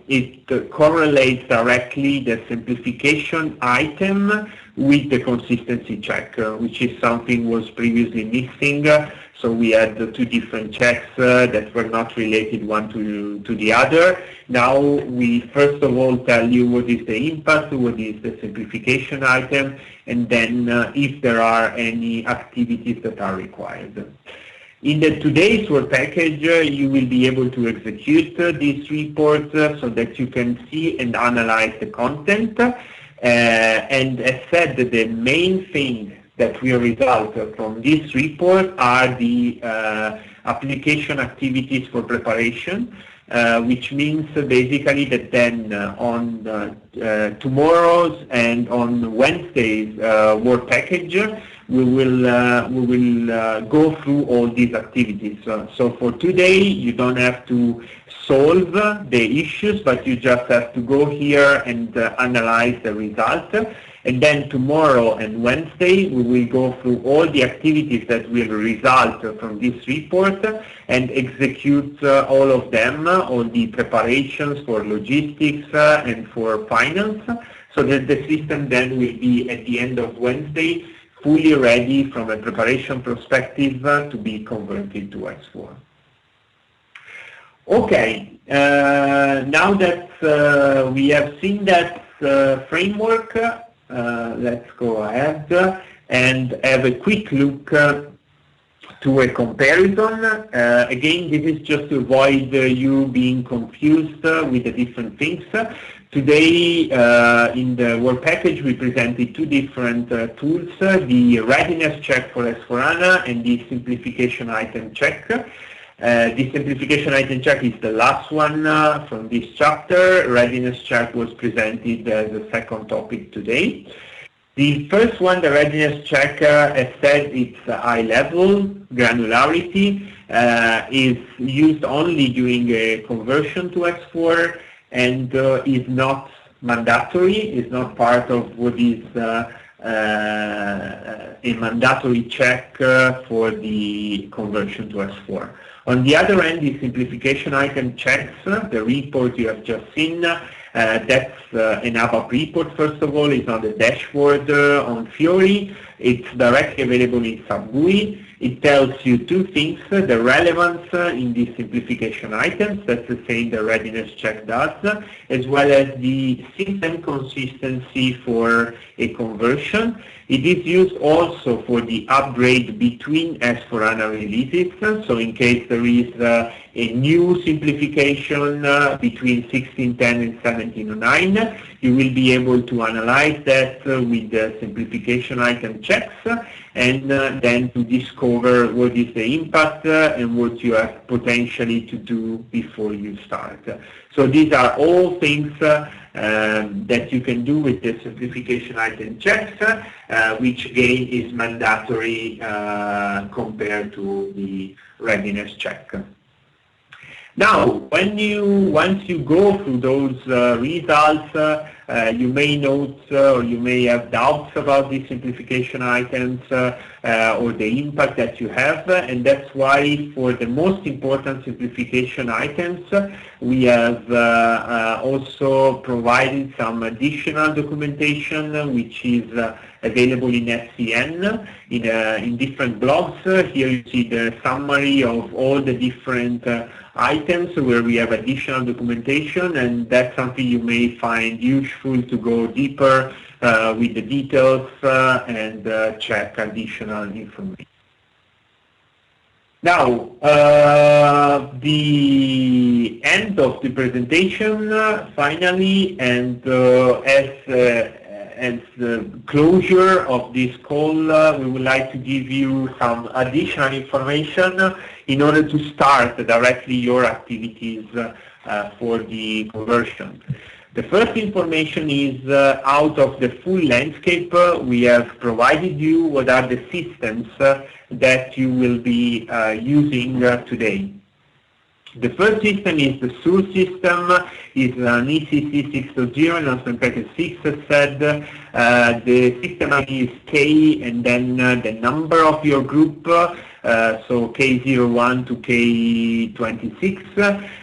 S3: it correlates directly the simplification item with the consistency check, which is something was previously missing. So we had the two different checks that were not related one to the other. Now we first of all tell you what is the impact, what is the simplification item, and then if there are any activities that are required. In the today's work package, you will be able to execute this report so that you can see and analyze the content. And as said, the main thing that will result from this report are the application activities for preparation, which means basically that then on tomorrow's and on Wednesday's work package, we will go through all these activities. So for today, you don't have to solve the issues, but you just have to go here and analyze the result. And then tomorrow and Wednesday, we will go through all the activities that will result from this report and execute all of them, all the preparations for logistics and for finance, so that the system then will be, at the end of Wednesday, fully ready from a preparation perspective to be converted to S4. Okay, now that we have seen that framework, let's go ahead and have a quick look to a comparison. Again, this is just to avoid you being confused with the different things. Today, in the work package, we presented two different tools, the readiness check for S4HANA and the simplification item check. The simplification item check is the last one from this chapter. Readiness check was presented as a second topic today. The first one, the readiness check, as said, it's high level, granularity, is used only during a conversion to S4 and is not mandatory, is not part of what is a mandatory check for the conversion to S4. On the other end, the simplification item checks, the report you have just seen, that's an ABAP report, first of all. It's on the dashboard on Fiori. It's directly available in SAP-GUI. It tells you two things, the relevance in the simplification items, that's the same the readiness check does, as well as the system consistency for a conversion. It is used also for the upgrade between S4HANA releases, so in case there is a new simplification between 1610 and 1709, you will be able to analyze that with the simplification item checks and then to discover what is the impact and what you have potentially to do before you start. So these are all things that you can do with the simplification item checks, which again is mandatory compared to the readiness check. Now, once you go through those results, you may note or you may have doubts about the simplification items or the impact that you have, and that's why for the most important simplification items, we have also provided some additional documentation which is available in SCN in different blogs. Here you see the summary of all the different items where we have additional documentation, and that's something you may find useful to go deeper with the details and check additional information. Now, the end of the presentation finally, and as the closure of this call, we would like to give you some additional information in order to start directly your activities for the conversion. The first information is out of the full landscape we have provided you what are the systems that you will be using today. The first system is the source system, is an ECC 6.0 announcement package 6 as said. The system ID is K and then the number of your group, so K01 to K26,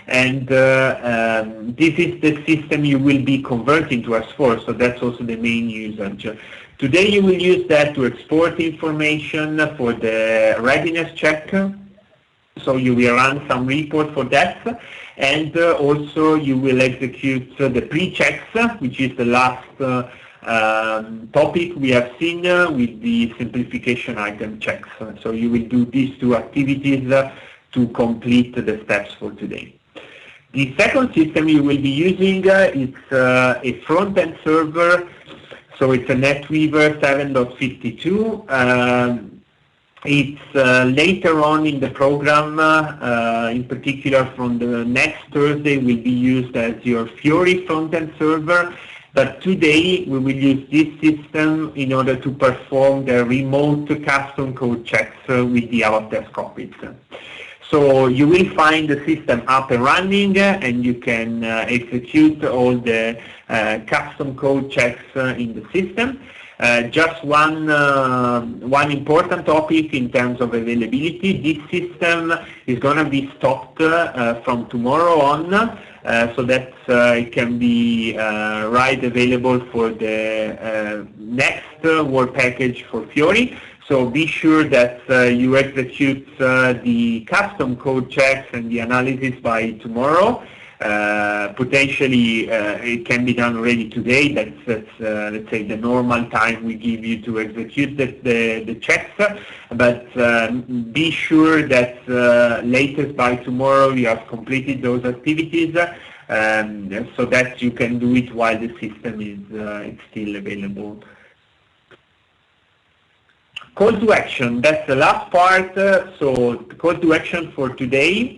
S3: and this is the system you will be converting to S4, so that's also the main usage. Today you will use that to export information for the readiness check. So you will run some report for that, and also you will execute the pre-checks, which is the last topic we have seen with the simplification item checks. So you will do these two activities to complete the steps for today. The second system you will be using is a front-end server, so it's a NetWeaver 7.52. It's later on in the program, in particular from the next Thursday, will be used as your Fiori front-end server. But today we will use this system in order to perform the remote custom code checks with the ABAP test cockpit. So you will find the system up and running, and you can execute all the custom code checks in the system. Just one important topic in terms of availability. This system is going to be stopped from tomorrow on, so that it can be right available for the next work package for Fiori. So be sure that you execute the custom code checks and the analysis by tomorrow. Potentially it can be done already today. That's let's say the normal time we give you to execute the checks, but be sure that latest by tomorrow you have completed those activities, so that you can do it while the system is it's still available. Call to action, that's the last part. So the call to action for today.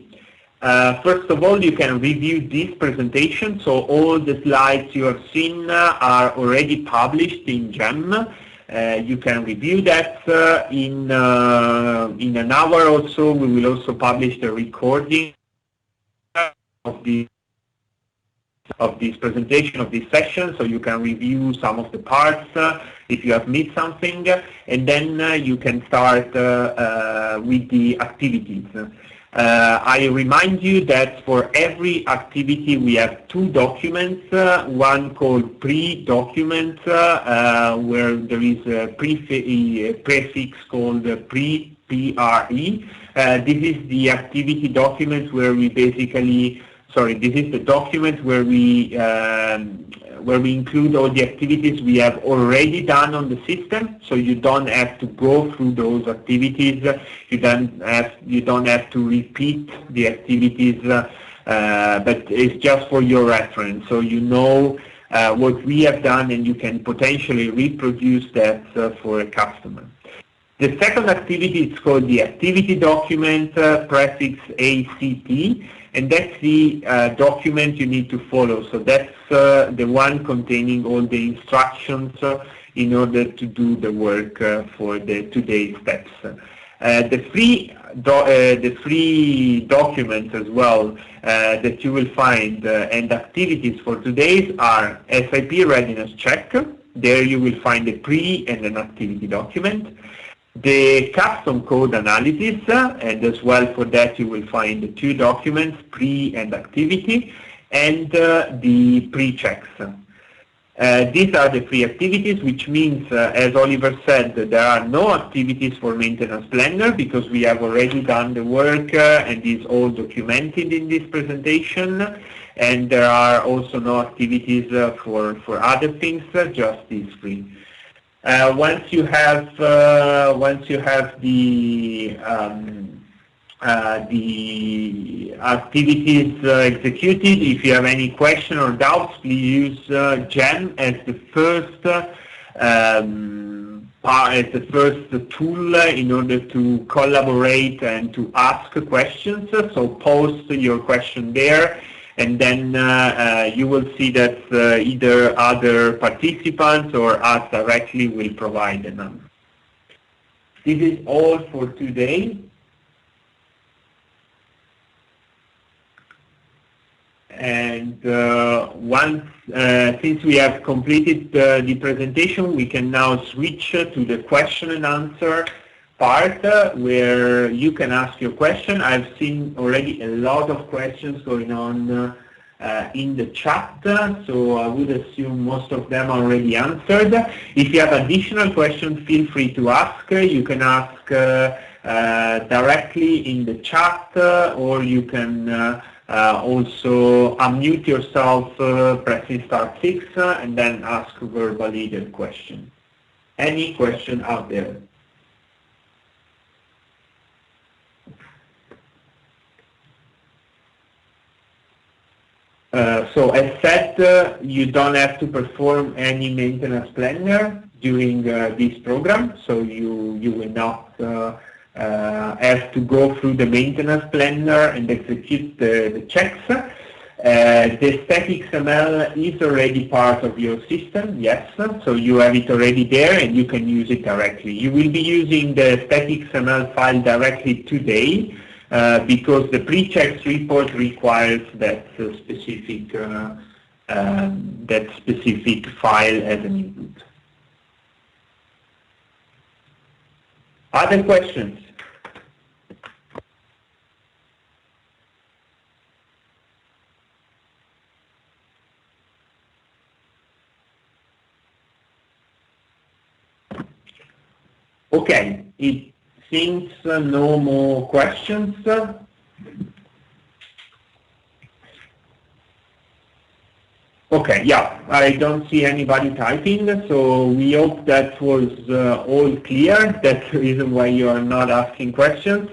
S3: First of all, you can review this presentation. So all the slides you have seen are already published in GEM. You can review that in an hour or so. We will also publish the recording of this presentation, of this session, so you can review some of the parts if you have missed something, and then you can start with the activities. I remind you that for every activity we have two documents, one called pre-document, where there is a prefix called pre-PRE. This is the activity document where we basically, this is the document where we include all the activities we have already done on the system, so you don't have to go through those activities. You don't have to repeat the activities, but it's just for your reference, so you know what we have done, and you can potentially reproduce that for a customer. The second activity is called the activity document, prefix ACT. And that's the document you need to follow. So that's the one containing all the instructions in order to do the work for the today's steps. The free documents as well that you will find and activities for today's are SIP readiness check. There you will find a pre and an activity document. The custom code analysis, and as well for that you will find the two documents, pre and activity, and the pre-checks. These are the free activities, which means, as Oliver said, there are no activities for maintenance planner because we have already done the work and is all documented in this presentation. And there are also no activities for other things, just these three. Once you have the the activities executed. If you have any question or doubts, please use GEM as the first tool in order to collaborate and to ask questions. So post your question there, and then you will see that either other participants or us directly will provide an answer. This is all for today. And since we have completed the presentation, we can now switch to the question and answer part where you can ask your question. I've seen already a lot of questions going on in the chat, so I would assume most of them are already answered. If you have additional questions, feel free to ask. You can ask directly in the chat, or you can also unmute yourself pressing *6 and then ask verbally the question. Any question out there? So as said, you don't have to perform any maintenance planner during this program, so you will not have to go through the maintenance planner and execute the checks. The static XML is already part of your system, yes, so you have it already there and you can use it directly. You will be using the static XML file directly today because the pre-checks report requires that specific file as an input. Other questions? Okay, it seems no more questions. Okay, yeah, I don't see anybody typing, so we hope that was all clear. That's the reason why you are not asking questions.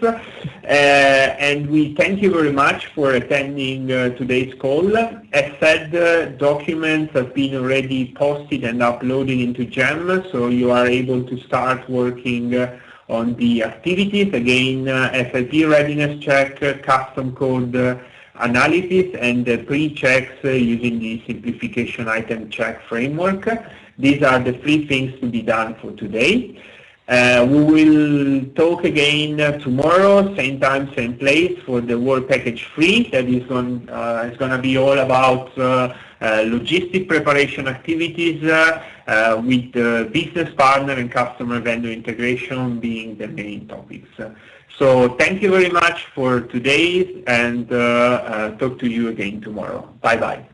S3: And we thank you very much for attending today's call. As said, documents have been already posted and uploaded into GEM, so you are able to start working on the activities. Again, SLP readiness check, custom code analysis, and pre-checks using the simplification item check framework. These are the 3 things to be done for today. We will talk again tomorrow, same time, same place, for the work package 3. That is going to be all about logistic preparation activities with business partner and customer vendor integration being the main topics. So thank you very much for today, and talk to you again tomorrow. Bye-bye.